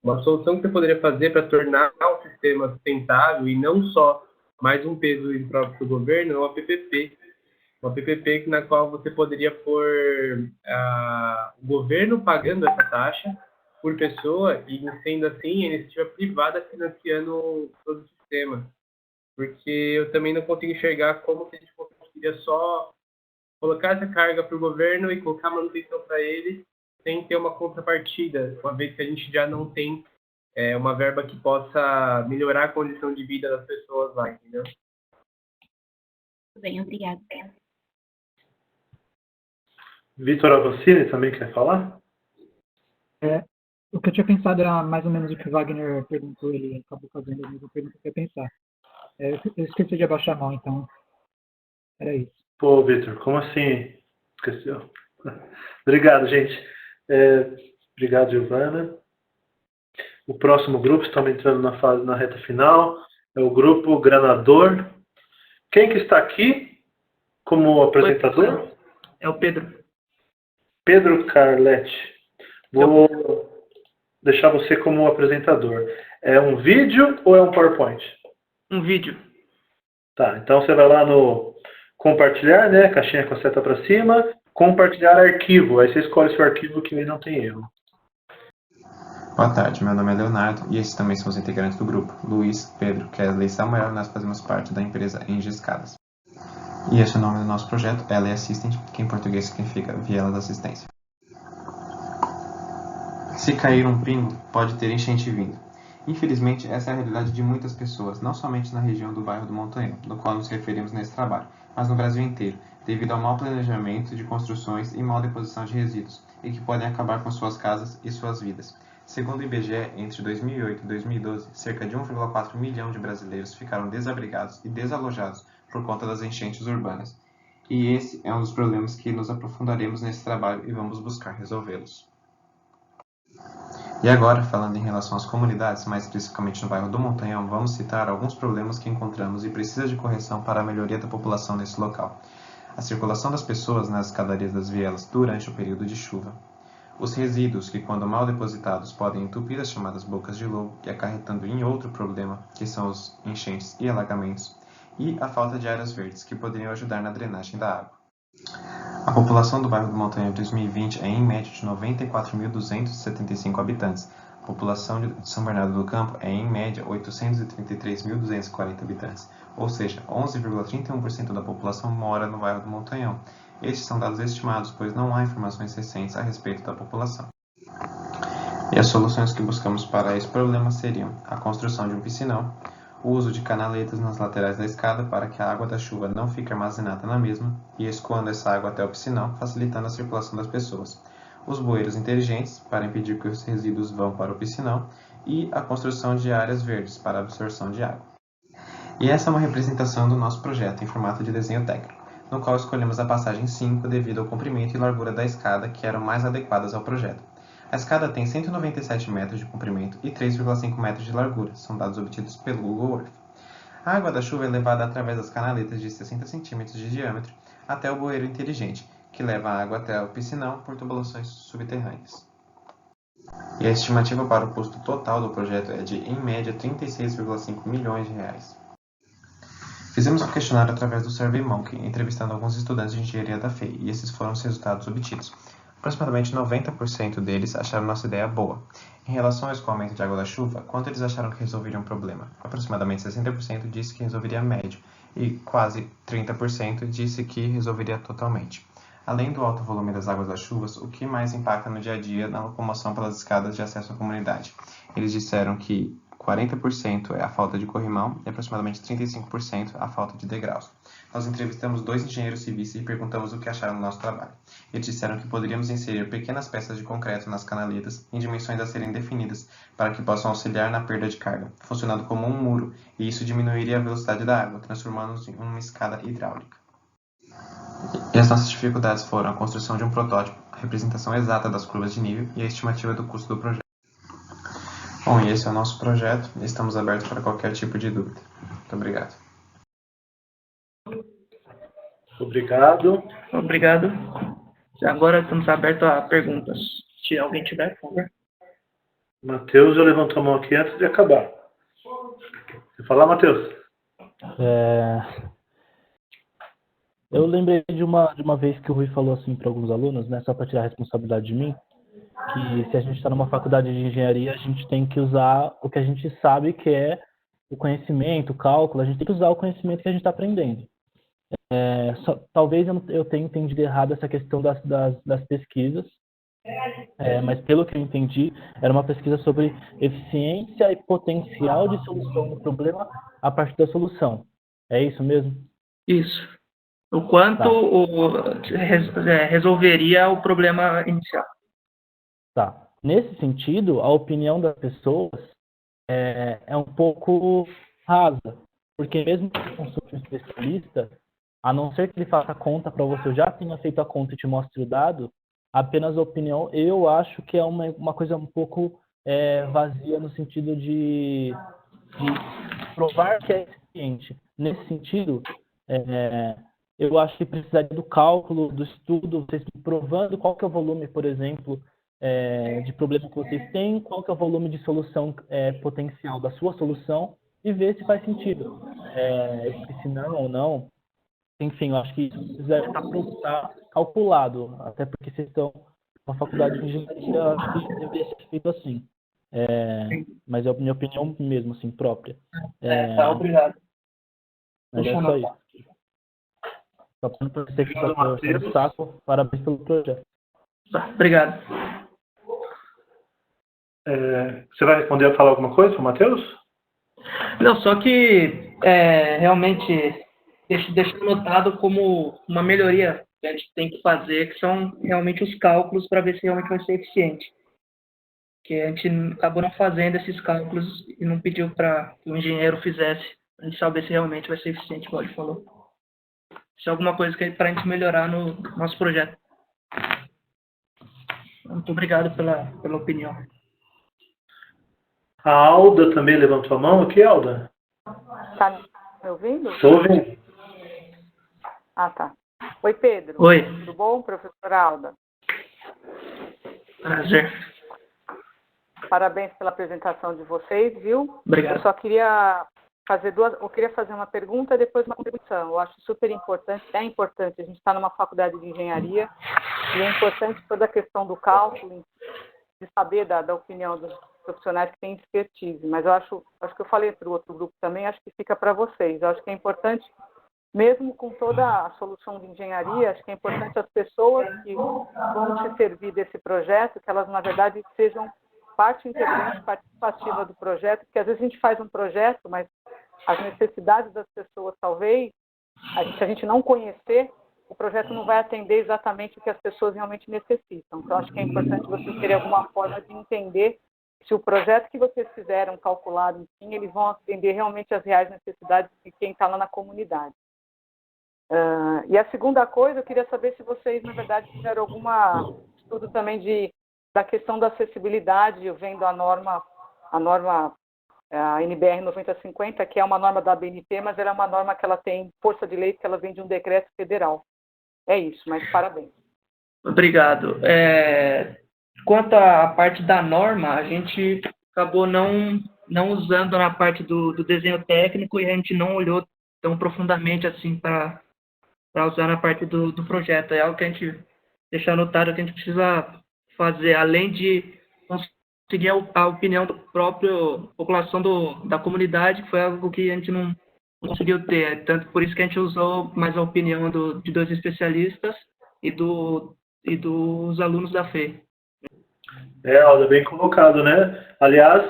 Uma solução que você poderia fazer para tornar o sistema sustentável e não só mais um peso próprio para o governo é uma PPP. Uma PPP na qual você poderia pôr o governo pagando essa taxa por pessoa e, sendo assim, a iniciativa privada financiando todo o sistema. Porque eu também não consigo enxergar como que a gente conseguiria só colocar essa carga para o governo e colocar manutenção para ele sem ter uma contrapartida, uma vez que a gente já não tem uma verba que possa melhorar a condição de vida das pessoas lá, entendeu? Tudo bem, obrigada. Vitor Avancini também quer falar? O que eu tinha pensado era mais ou menos o que o Wagner perguntou, ele acabou fazendo a mesma pergunta que eu ia pensar. Eu esqueci de abaixar a mão, então era isso. Pô, Vitor, como assim? Esqueceu? Obrigado, gente. Obrigado, Giovana. O próximo grupo, estamos entrando na reta final, é o grupo Granador. Quem que está aqui como apresentador? É o Pedro. Pedro Carletti. Vou deixar você como apresentador. É um vídeo ou é um PowerPoint? Um vídeo. Tá, então você vai lá no compartilhar, né? Caixinha com a seta para cima. Compartilhar arquivo. Aí você escolhe seu arquivo que não tem erro. Boa tarde, meu nome é Leonardo e esses também são os integrantes do grupo. Luiz, Pedro, Kesley e Samuel, nós fazemos parte da empresa Engie Escadas. E esse é o nome do nosso projeto, LE Assistant, que em português significa Vielas Assistência. Se cair um pingo, pode ter enchente vindo. Infelizmente, essa é a realidade de muitas pessoas, não somente na região do bairro do Montanhão, no qual nos referimos nesse trabalho, mas no Brasil inteiro, devido ao mau planejamento de construções e mal deposição de resíduos, e que podem acabar com suas casas e suas vidas. Segundo o IBGE, entre 2008 e 2012, cerca de 1,4 milhão de brasileiros ficaram desabrigados e desalojados por conta das enchentes urbanas. E esse é um dos problemas que nos aprofundaremos nesse trabalho e vamos buscar resolvê-los. E agora, falando em relação às comunidades, mais especificamente no bairro do Montanhão, vamos citar alguns problemas que encontramos e precisa de correção para a melhoria da população nesse local. A circulação das pessoas nas escadarias das vielas durante o período de chuva. Os resíduos que, quando mal depositados, podem entupir as chamadas bocas de lobo e acarretando em outro problema, que são os enchentes e alagamentos, e a falta de áreas verdes, que poderiam ajudar na drenagem da água. A população do bairro do Montanhão em 2020 é em média de 94.275 habitantes. A população de São Bernardo do Campo é em média 833.240 habitantes, ou seja, 11,31% da população mora no bairro do Montanhão. Estes são dados estimados, pois não há informações recentes a respeito da população. E as soluções que buscamos para esse problema seriam a construção de um piscinão, o uso de canaletas nas laterais da escada para que a água da chuva não fique armazenada na mesma e escoando essa água até o piscinão, facilitando a circulação das pessoas, os bueiros inteligentes para impedir que os resíduos vão para o piscinão e a construção de áreas verdes para a absorção de água. E essa é uma representação do nosso projeto em formato de desenho técnico, no qual escolhemos a passagem 5 devido ao comprimento e largura da escada que eram mais adequadas ao projeto. A escada tem 197 metros de comprimento e 3,5 metros de largura, são dados obtidos pelo Google Earth. A água da chuva é levada através das canaletas de 60 cm de diâmetro até o bueiro inteligente, que leva a água até o piscinão por tubulações subterrâneas. E a estimativa para o custo total do projeto é de, em média, 36,5 milhões de reais. Fizemos um questionário através do SurveyMonkey, entrevistando alguns estudantes de engenharia da FEI, e esses foram os resultados obtidos. Aproximadamente 90% deles acharam nossa ideia boa. Em relação ao escoamento de água da chuva, quanto eles acharam que resolveria um problema? Aproximadamente 60% disse que resolveria médio, e quase 30% disse que resolveria totalmente. Além do alto volume das águas das chuvas, o que mais impacta no dia a dia na locomoção pelas escadas de acesso à comunidade? Eles disseram que 40% é a falta de corrimão e aproximadamente 35% a falta de degraus. Nós entrevistamos 2 engenheiros civis e perguntamos o que acharam do nosso trabalho. Eles disseram que poderíamos inserir pequenas peças de concreto nas canaletas em dimensões a serem definidas para que possam auxiliar na perda de carga, funcionando como um muro, e isso diminuiria a velocidade da água, transformando-nos em uma escada hidráulica. E as nossas dificuldades foram a construção de um protótipo, a representação exata das curvas de nível e a estimativa do custo do projeto. Bom, e esse é o nosso projeto e estamos abertos para qualquer tipo de dúvida. Muito obrigado. Obrigado. Obrigado. Agora estamos abertos a perguntas. Se alguém tiver, por favor. Matheus já levantou a mão aqui antes de acabar. Você falar, Matheus? Eu lembrei de uma vez que o Rui falou assim para alguns alunos, né, só para tirar a responsabilidade de mim, que se a gente está numa faculdade de engenharia, a gente tem que usar o que a gente sabe que é o conhecimento, o cálculo, a gente tem que usar o conhecimento que a gente está aprendendo. Talvez eu tenha entendido errado essa questão das pesquisas, mas pelo que eu entendi, era uma pesquisa sobre eficiência e potencial de solução do problema a partir da solução. É isso mesmo? Isso. O quanto resolveria o problema inicial. Tá. Nesse sentido, a opinião das pessoas é um pouco rasa, porque mesmo que você consulte um especialista, a não ser que ele faça a conta para você, eu já tenha feito a conta e te mostre o dado, apenas a opinião, eu acho que é uma coisa um pouco vazia no sentido de provar que é eficiente. Nesse sentido, eu acho que precisaria do cálculo, do estudo, vocês provando qual que é o volume, por exemplo, de problema que vocês têm, qual que é o volume de solução potencial da sua solução e ver se faz sentido. Se não ou não, enfim, eu acho que isso deve estar calculado, até porque vocês estão na faculdade de engenharia, eu acho que deveria ser feito assim. Mas é a minha opinião mesmo, assim, própria. Tá, obrigado. Mas é só isso. Só para você que está no saco, parabéns pelo projeto. Tá, obrigado. Você vai responder a falar alguma coisa, Matheus? Não, só que realmente deixa notado como uma melhoria que a gente tem que fazer, que são realmente os cálculos para ver se realmente vai ser eficiente. Que a gente acabou não fazendo esses cálculos e não pediu para que o engenheiro fizesse, para a gente saber se realmente vai ser eficiente, como ele falou. Isso é alguma coisa para a gente melhorar no nosso projeto. Muito obrigado pela opinião. A Alda também levantou a mão aqui, Alda? Tá me ouvindo? Estou ouvindo. Ah, tá. Oi, Pedro. Oi. Tudo bom, professora Alda? Prazer. Parabéns pela apresentação de vocês, viu? Obrigado. Eu só queria fazer uma pergunta e depois uma contribuição. Eu acho super importante, a gente está numa faculdade de engenharia e é importante toda a questão do cálculo, de saber da opinião dos profissionais que têm expertise, mas eu acho que eu falei para o outro grupo também, acho que fica para vocês. Eu acho que é importante, mesmo com toda a solução de engenharia, acho que é importante as pessoas que vão se servir desse projeto, que elas, na verdade, sejam parte integrante, participativa do projeto, porque às vezes a gente faz um projeto, mas as necessidades das pessoas, talvez, se a gente não conhecer, o projeto não vai atender exatamente o que as pessoas realmente necessitam. Então, acho que é importante vocês terem alguma forma de entender se o projeto que vocês fizeram, calculado, enfim, eles vão atender realmente as reais necessidades de quem está lá na comunidade. E a segunda coisa, eu queria saber se vocês, na verdade, fizeram algum estudo também da questão da acessibilidade, eu vendo a norma a NBR 9050, que é uma norma da ABNT, mas ela é uma norma que ela tem força de lei, que ela vem de um decreto federal. É isso, mas parabéns. Obrigado. Quanto à parte da norma, a gente acabou não usando na parte do desenho técnico e a gente não olhou tão profundamente assim para usar na parte do projeto. É algo que a gente deixa anotado que a gente precisa fazer, além de conseguir a opinião da própria população da comunidade, que foi algo que a gente não conseguiu ter. Tanto por isso que a gente usou mais a opinião de 2 especialistas e dos alunos da FEI. Alda, bem colocado, né? Aliás,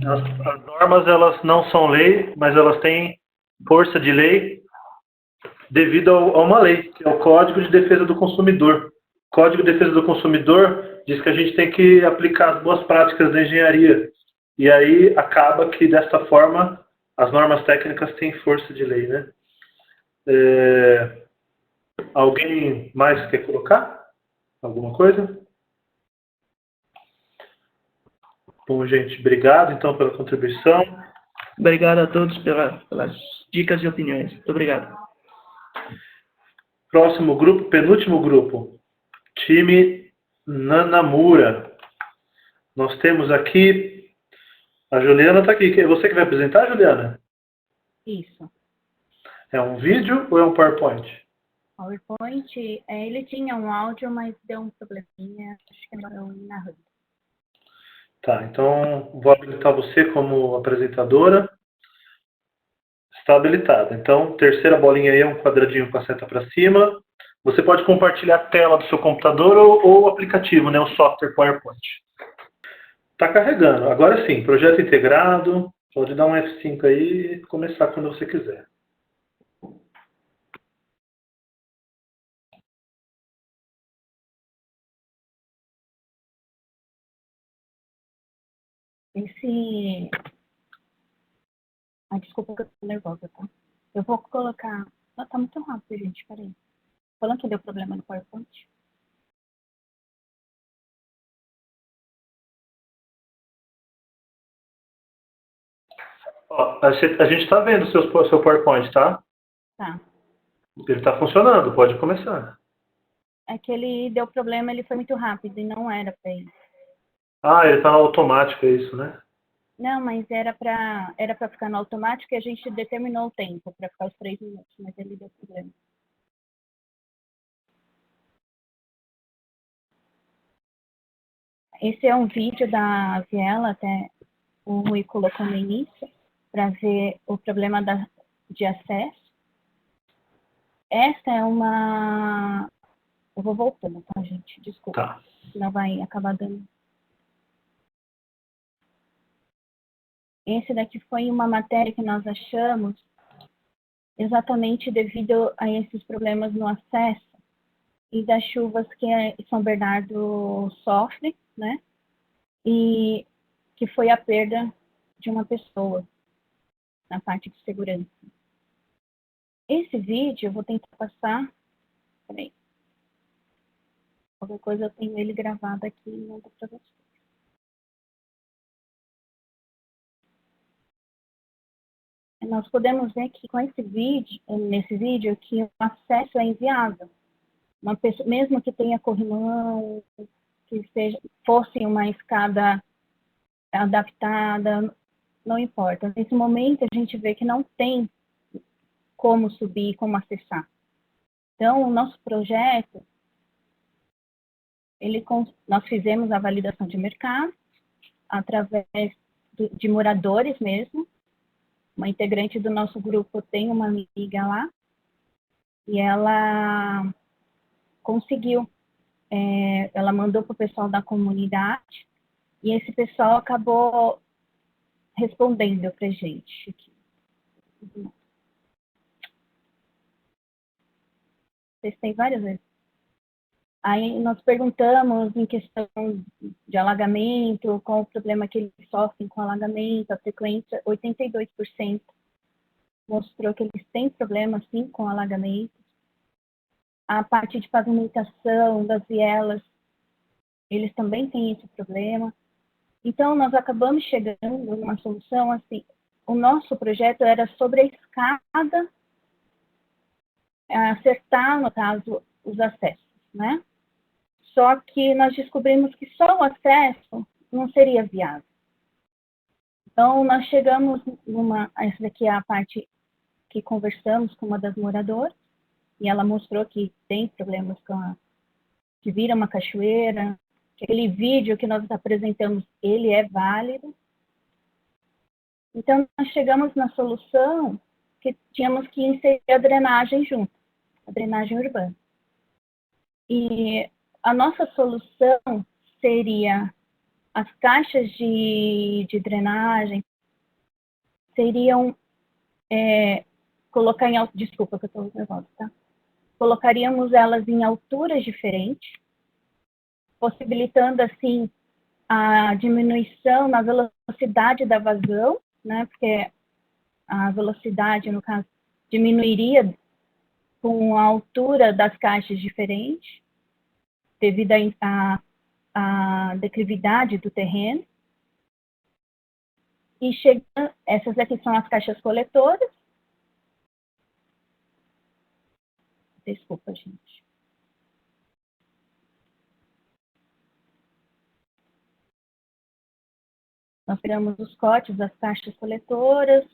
as normas, elas não são lei, mas elas têm força de lei devido a uma lei, que é o Código de Defesa do Consumidor. O Código de Defesa do Consumidor diz que a gente tem que aplicar as boas práticas da engenharia. E aí acaba que, desta forma, as normas técnicas têm força de lei, né? Alguém mais quer colocar alguma coisa? Bom, gente, obrigado, então, pela contribuição. Obrigado a todos pelas dicas e opiniões. Muito obrigado. Próximo grupo, penúltimo grupo. Time Nanamura. Nós temos aqui... A Juliana está aqui. É você que vai apresentar, Juliana? Isso. É um vídeo ou é um PowerPoint? PowerPoint, ele tinha um áudio, mas deu um probleminha. Acho que eu narrando. Tá, então vou habilitar você como apresentadora. Está habilitada. Então, terceira bolinha aí é um quadradinho com a seta para cima. Você pode compartilhar a tela do seu computador ou o aplicativo, né, o software PowerPoint. Está carregando. Agora sim, projeto integrado. Pode dar um F5 aí e começar quando você quiser. Desculpa que eu tô nervosa, tá? Eu vou colocar... Tá muito rápido, gente, peraí. Falando que deu problema no PowerPoint. Ó, a gente está vendo o seu PowerPoint, tá? Tá. Ele está funcionando, pode começar. É que ele deu problema, ele foi muito rápido e não era para ele. Ah, ele tá no automático, é isso, né? Não, mas era para ficar no automático e a gente determinou o tempo para ficar os 3 minutos, mas ele deu problema. Esse é um vídeo da Viela, até o Rui colocou no início, para ver o problema de acesso. Essa é uma... Eu vou voltando, tá, gente? Desculpa. Tá. Senão vai acabar dando... Esse daqui foi uma matéria que nós achamos exatamente devido a esses problemas no acesso e das chuvas que São Bernardo sofre, né? E que foi a perda de uma pessoa na parte de segurança. Esse vídeo eu vou tentar passar. Peraí. Qualquer coisa eu tenho ele gravado aqui e mando para vocês. Nós podemos ver que com esse vídeo, nesse vídeo, que o acesso é inviável. Uma pessoa, mesmo que tenha corrimão, que fosse uma escada adaptada, não importa. Nesse momento a gente vê que não tem como subir, como acessar. Então, o nosso projeto, nós fizemos a validação de mercado através de moradores mesmo. Uma integrante do nosso grupo tem uma amiga lá e ela conseguiu, ela mandou para o pessoal da comunidade e esse pessoal acabou respondendo para a gente. Vocês têm várias vezes. Aí nós perguntamos em questão de alagamento, qual o problema que eles sofrem com alagamento, a frequência, 82% mostrou que eles têm problema, sim, com alagamento. A parte de pavimentação das vielas, eles também têm esse problema. Então, nós acabamos chegando numa solução, assim, o nosso projeto era sobre a escada, acertar, no caso, os acessos, né? Só que nós descobrimos que só o acesso não seria viável. Então, nós chegamos essa daqui é a parte que conversamos com uma das moradoras, e ela mostrou que tem problemas que vira uma cachoeira, que aquele vídeo que nós apresentamos, ele é válido. Então, nós chegamos na solução que tínhamos que inserir a drenagem junto, a drenagem urbana. E a nossa solução seria as caixas de drenagem seriam colocar em desculpa que eu estou nervosa, tá? Colocaríamos elas em alturas diferentes, possibilitando assim a diminuição na velocidade da vazão, né? Porque a velocidade, no caso, diminuiria com a altura das caixas diferentes, devido à declividade do terreno. E essas aqui são as caixas coletoras. Desculpa, gente. Nós pegamos os cortes das caixas coletoras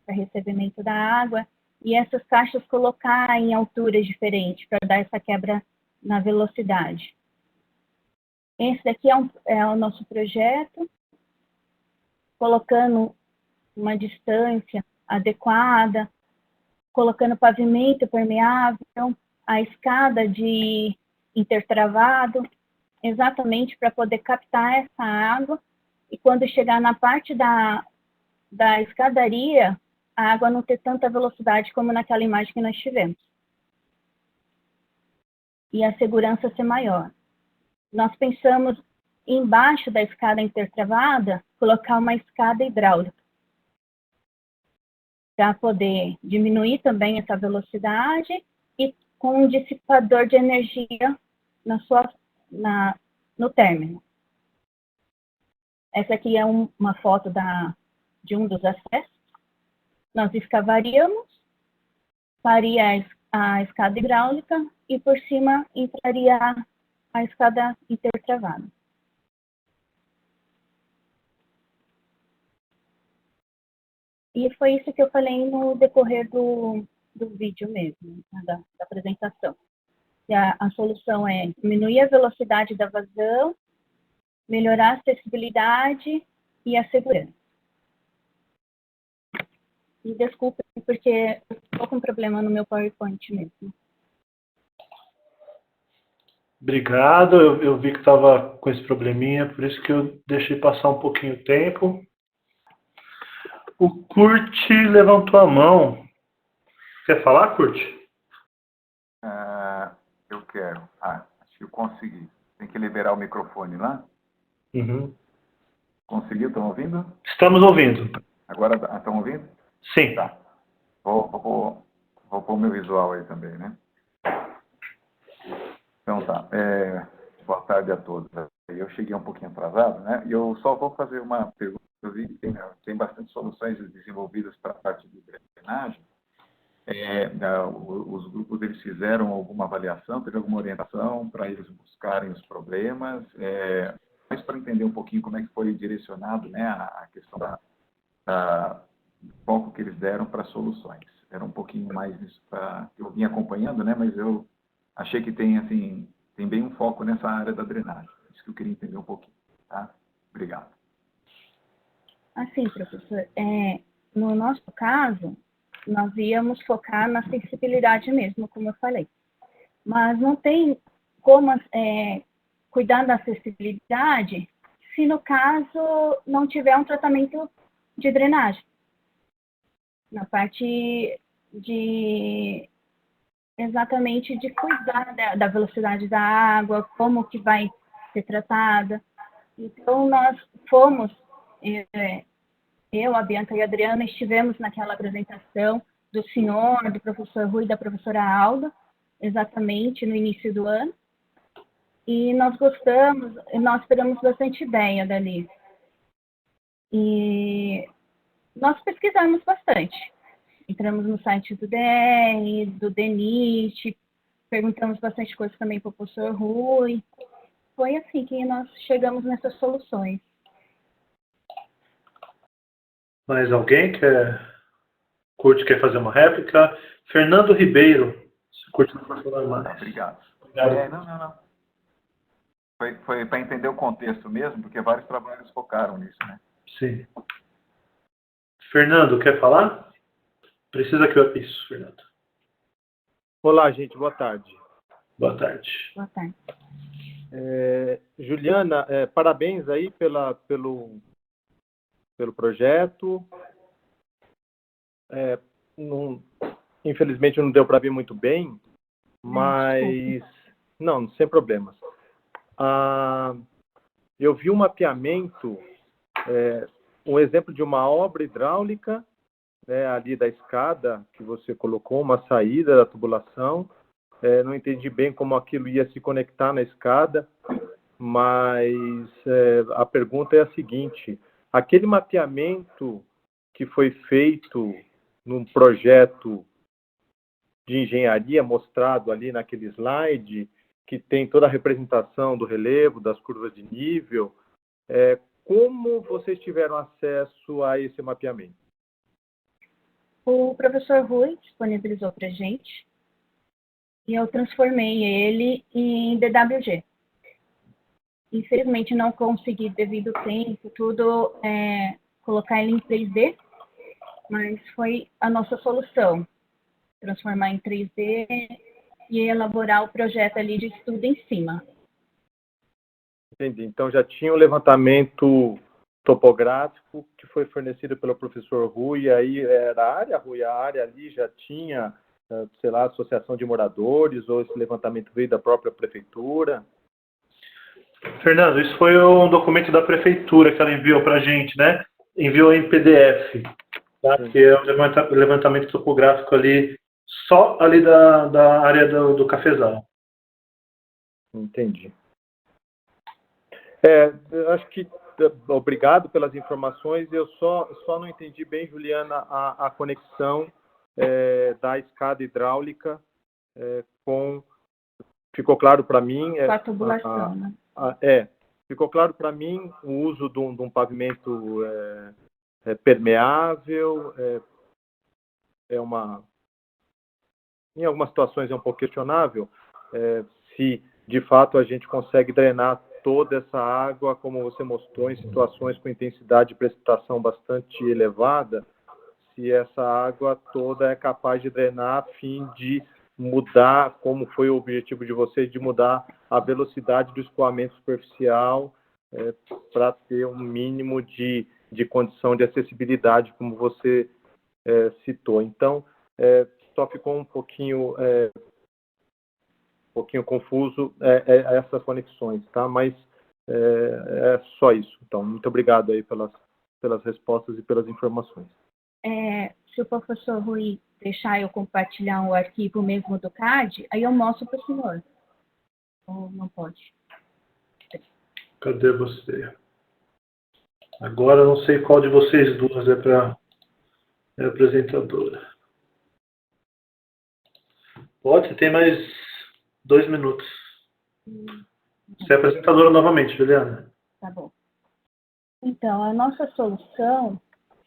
para recebimento da água e essas caixas colocar em alturas diferentes para dar essa quebra na velocidade. Esse daqui é o nosso projeto, colocando uma distância adequada, colocando pavimento permeável, a escada de intertravado, exatamente para poder captar essa água e quando chegar na parte da escadaria, a água não ter tanta velocidade como naquela imagem que nós tivemos. E a segurança ser maior. Nós pensamos, embaixo da escada intertravada, colocar uma escada hidráulica, para poder diminuir também essa velocidade e com um dissipador de energia no término. Essa aqui é uma foto de um dos acessos. Nós escavaríamos, faria a escada hidráulica e por cima entraria a escada intertravada. E foi isso que eu falei no decorrer do vídeo mesmo, né, da apresentação. Que a solução é diminuir a velocidade da vazão, melhorar a acessibilidade e a segurança. E desculpe, porque eu estou com problema no meu PowerPoint mesmo. Obrigado, eu vi que estava com esse probleminha, por isso que eu deixei passar um pouquinho o tempo. O Kurt levantou a mão. Quer falar, Kurt? Eu quero. Acho que eu consegui. Tem que liberar o microfone lá. Uhum. Conseguiu? Estão ouvindo? Estamos ouvindo. Agora estão ouvindo? Sim. Tá. Vou pôr o meu visual aí também, né? Então tá. Boa tarde a todos. Eu cheguei um pouquinho atrasado, né? E eu só vou fazer uma pergunta. Eu vi que tem bastante soluções desenvolvidas para a parte de drenagem. Os grupos, eles fizeram alguma avaliação, teve alguma orientação para eles buscarem os problemas, mas para entender um pouquinho como é que foi direcionado, né, a questão do foco que eles deram para soluções. Era um pouquinho mais isso que eu vim acompanhando, né, mas eu achei que tem bem um foco nessa área da drenagem. Isso que eu queria entender um pouquinho, tá? Obrigado. Assim, professor, no nosso caso, nós íamos focar na acessibilidade mesmo, como eu falei. Mas não tem como cuidar da acessibilidade se, no caso, não tiver um tratamento de drenagem. Na parte exatamente de cuidar da velocidade da água, como que vai ser tratada. Então, nós fomos... Eu, a Bianca e a Adriana estivemos naquela apresentação do senhor, do professor Rui e da professora Alda, exatamente no início do ano. E nós gostamos, nós pegamos bastante ideia dali. E nós pesquisamos bastante. Entramos no site do DR, do DENIT, perguntamos bastante coisa também para o professor Rui. Foi assim que nós chegamos nessas soluções. Mais alguém Kurt quer fazer uma réplica? Fernando Ribeiro, se Kurt não for falar mais. Obrigado. Obrigado. Não. Foi para entender o contexto mesmo, porque vários trabalhos focaram nisso, né? Sim. Fernando, quer falar? Precisa que eu... Isso, Fernando. Olá, gente. Boa tarde. Boa tarde. Boa tarde. Juliana, parabéns aí pelo projeto. Infelizmente não deu para ver muito bem, mas não, sem problemas. Eu vi um mapeamento, um exemplo de uma obra hidráulica, né, ali da escada que você colocou, uma saída da tubulação. Não entendi bem como aquilo ia se conectar na escada, mas a pergunta é a seguinte: aquele mapeamento que foi feito num projeto de engenharia mostrado ali naquele slide, que tem toda a representação do relevo, das curvas de nível, como vocês tiveram acesso a esse mapeamento? O professor Rui disponibilizou para a gente e eu transformei ele em DWG. Infelizmente não consegui, devido ao tempo, colocar ele em 3D, mas foi a nossa solução, transformar em 3D e elaborar o projeto ali de estudo em cima. Entendi. Então já tinha um levantamento topográfico que foi fornecido pelo professor Rui, aí era a área, Rui, a área ali já tinha, sei lá, associação de moradores, ou esse levantamento veio da própria prefeitura? Fernando, isso foi um documento da prefeitura que ela enviou para a gente, né? Enviou em PDF, tá? Que é o levantamento topográfico ali, só ali da área do cafezal. Entendi. Eu acho que, obrigado pelas informações, eu só não entendi bem, Juliana, a conexão da escada hidráulica com ficou claro para mim... Com a tubulação, né? Ficou claro para mim o uso de um pavimento permeável, em algumas situações é um pouco questionável se de fato a gente consegue drenar toda essa água, como você mostrou, em situações com intensidade de precipitação bastante elevada, se essa água toda é capaz de drenar a fim de mudar, como foi o objetivo de vocês, de mudar a velocidade do escoamento superficial para ter um mínimo de condição de acessibilidade, como você citou. Então, só ficou um pouquinho confuso essas conexões, tá? Mas é só isso. Então, muito obrigado aí pelas respostas e pelas informações. Se o professor Rui deixar eu compartilhar o arquivo mesmo do CAD, aí eu mostro para o senhor. Ou não pode? Cadê você? Agora eu não sei qual de vocês duas é a apresentadora. Pode, você tem mais 2 minutos. Você é apresentadora novamente, Juliana. Tá bom. Então, a nossa solução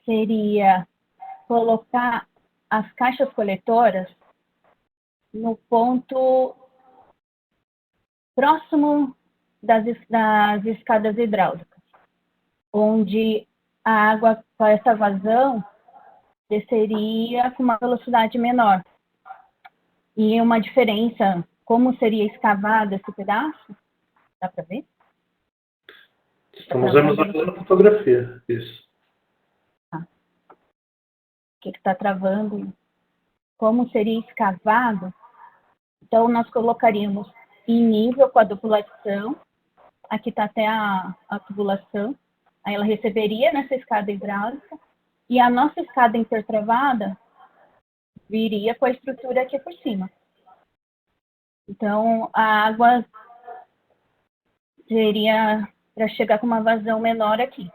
seria colocar as caixas coletoras no ponto próximo das escadas hidráulicas, onde a água com essa vazão desceria com uma velocidade menor. E uma diferença, como seria escavado esse pedaço? Dá para ver? Estamos vendo a fotografia, isso. O que está travando? Como seria escavado? Então, nós colocaríamos em nível com a tubulação. Aqui está até a tubulação. Aí ela receberia nessa escada hidráulica. E a nossa escada intertravada viria com a estrutura aqui por cima. Então, a água seria para chegar com uma vazão menor aqui.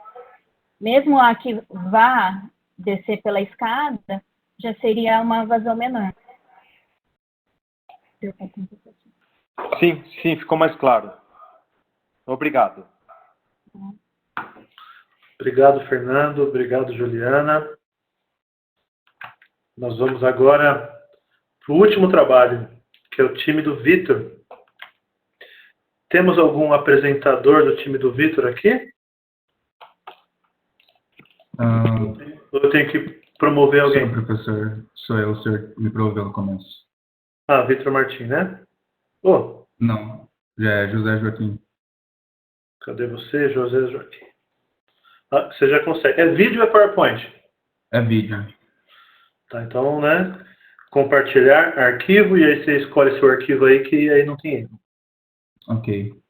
Mesmo a que vá descer pela escada, já seria uma vazão menor. Sim, ficou mais claro. Obrigado. Obrigado, Fernando. Obrigado, Juliana. Nós vamos agora para o último trabalho, que é o time do Vitor. Temos algum apresentador do time do Vitor aqui? Eu tenho que promover alguém. Sim, professor. Sou eu, o senhor me promoveu no começo. Vitor Martins, né? Não, é José Joaquim. Cadê você, José Joaquim? Você já consegue. É vídeo ou é PowerPoint? É vídeo. Tá, então, né? Compartilhar arquivo, e aí você escolhe seu arquivo aí, que aí não tem erro. Ok.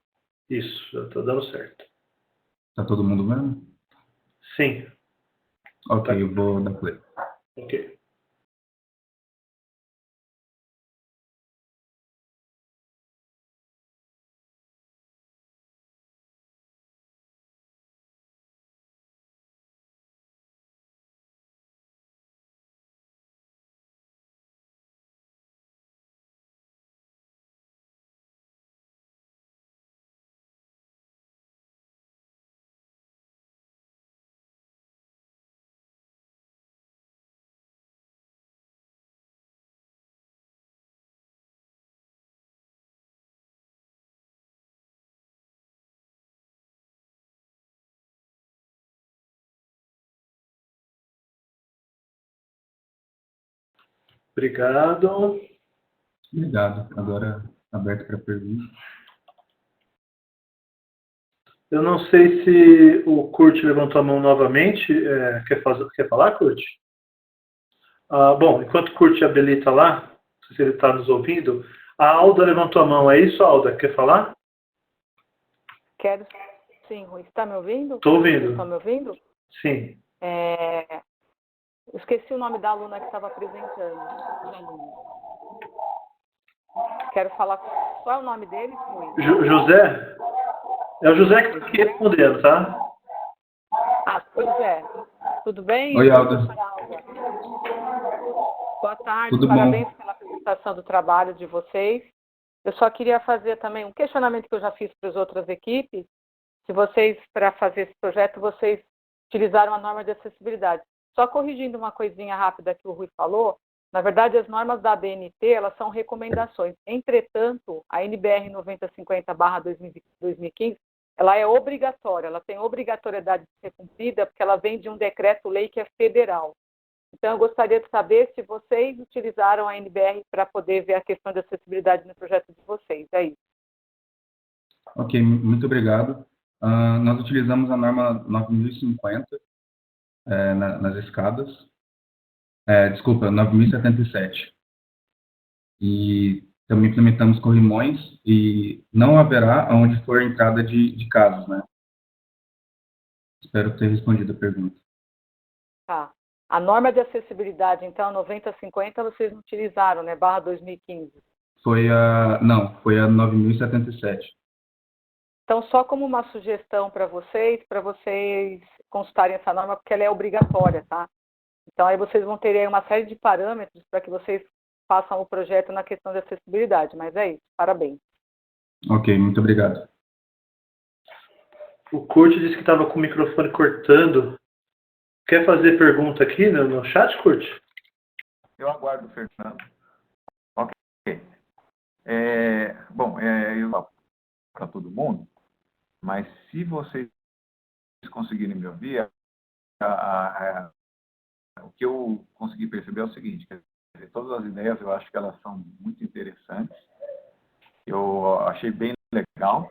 Isso, já tá dando certo. Tá todo mundo vendo? Sim. Ok, eu vou dar play. Ok. Obrigado. Obrigado. Agora aberto para perguntas. Eu não sei se o Kurt levantou a mão novamente. Quer falar, Kurt? Bom, enquanto o Kurt habilita lá, não sei se ele está nos ouvindo, a Alda levantou a mão. É isso, Alda? Quer falar? Quero sim, Rui. Você está me ouvindo? Estou ouvindo. Está me ouvindo? Sim. Eu esqueci o nome da aluna que estava apresentando. Quero falar. Qual é o nome dele, Rui? José? É o José que está aqui respondendo, tá? Pois é. Tudo bem? Oi, Alda. Boa tarde. Tudo Parabéns bom? pela apresentação do trabalho de vocês. Eu só queria fazer também um questionamento que eu já fiz para as outras equipes, se vocês, para fazer esse projeto, vocês utilizaram a norma de acessibilidade. Só corrigindo uma coisinha rápida que o Rui falou, na verdade, as normas da ABNT, elas são recomendações. Entretanto, a NBR 9050/2015, ela é obrigatória, ela tem obrigatoriedade de ser cumprida, porque ela vem de um decreto-lei que é federal. Então, eu gostaria de saber se vocês utilizaram a NBR para poder ver a questão de acessibilidade no projeto de vocês. É isso. Ok, muito obrigado. Nós utilizamos a norma 9050 nas escadas. Desculpa, 9077. E também implementamos corrimões e não haverá onde for entrada de casas, né? Espero ter respondido a pergunta. Tá. A norma de acessibilidade, então, 9050, vocês não utilizaram, né? /2015. Foi a 9077. Então, só como uma sugestão para vocês consultarem essa norma, porque ela é obrigatória, tá? Então, aí vocês vão ter aí uma série de parâmetros para que vocês façam o projeto na questão de acessibilidade. Mas é isso, parabéns. Ok, muito obrigado. O Kurt disse que estava com o microfone cortando. Quer fazer pergunta aqui no chat, Kurt? Eu aguardo, Fernando. Ok. Eu para todo mundo, mas se vocês conseguirem me ouvir, o que eu consegui perceber é o seguinte, quer dizer, todas as ideias eu acho que elas são muito interessantes, eu achei bem legal,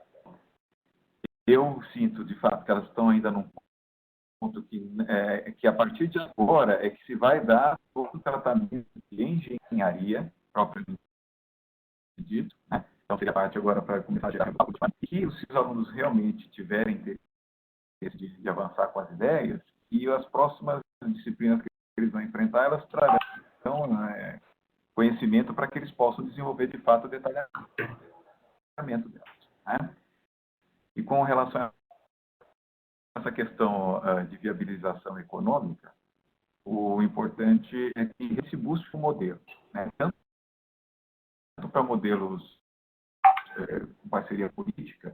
eu sinto de fato que elas estão ainda num ponto que a partir de agora é que se vai dar todo o tratamento de engenharia propriamente dito, né? Então seria a parte agora para começar a gerar que os alunos realmente tiverem interesse de avançar com as ideias e as próximas disciplinas que eles vão enfrentar, elas trarão conhecimento para que eles possam desenvolver de fato o detalhamento delas, né? E com relação a essa questão de viabilização econômica, o importante é que se busque um modelo, né? Tanto para modelos com parceria política,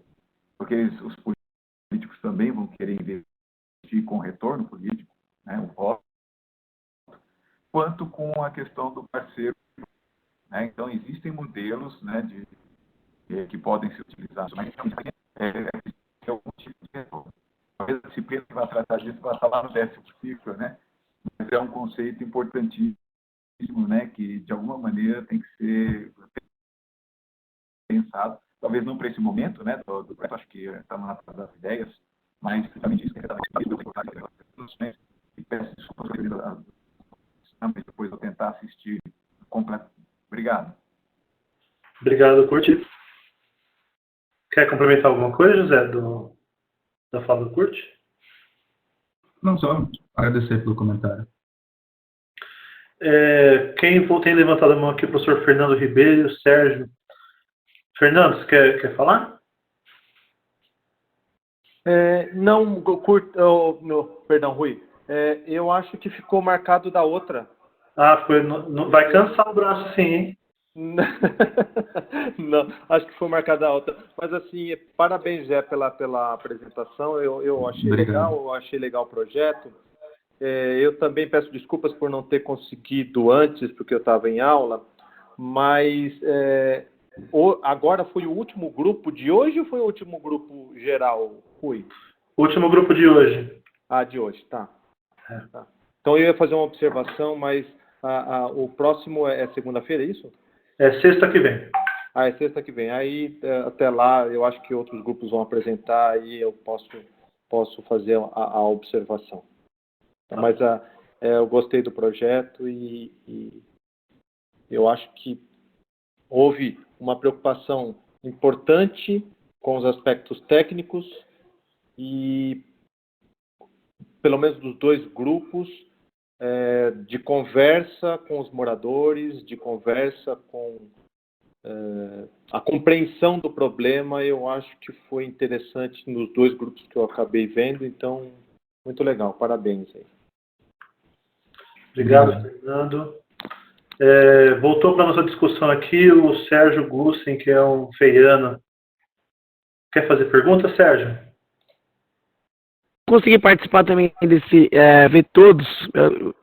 porque os políticos também vão querer investir com retorno político, né, o voto, quanto com a questão do parceiro, né? Então, existem modelos, né, que podem ser utilizados, mas é algum tipo de retorno. Talvez a disciplina que vai tratar disso vai estar lá no 10º ciclo, né? Mas é um conceito importantíssimo, né, que de alguma maneira tem que ser pensado, talvez não para esse momento, né, acho que está na das ideias, mas justamente isso que e peço desculpas depois eu tentar assistir completo. Obrigado. Obrigado, Kurt. Quer complementar alguma coisa, José, da fala do Kurt? Não, só agradecer pelo comentário. Quem tem levantado a mão aqui, o professor Fernando Ribeiro e o Sérgio. Fernando, você quer falar? Não, perdão, Rui. Eu acho que ficou marcado da outra. Vai cansar o braço sim, hein? Não, acho que foi marcado da outra. Mas assim, parabéns, Zé, pela apresentação. Eu achei legal, eu achei legal o projeto. Eu também peço desculpas por não ter conseguido antes, porque eu estava em aula, mas agora foi o último grupo de hoje ou foi o último grupo geral, Rui? Último grupo de hoje. De hoje, tá. Tá. Então eu ia fazer uma observação, mas o próximo é segunda-feira, é isso? É sexta que vem. É sexta que vem. Aí, até lá, eu acho que outros grupos vão apresentar e eu posso fazer a observação. Mas eu gostei do projeto e eu acho que houve uma preocupação importante com os aspectos técnicos e, pelo menos dos dois grupos, de conversa com os moradores, de conversa com a compreensão do problema. Eu acho que foi interessante nos dois grupos que eu acabei vendo, então, muito legal, parabéns aí. Obrigado, Fernando. Voltou para a nossa discussão aqui o Sérgio Gussen, que é um feiano. Quer fazer pergunta, Sérgio? Consegui participar também desse ver todos.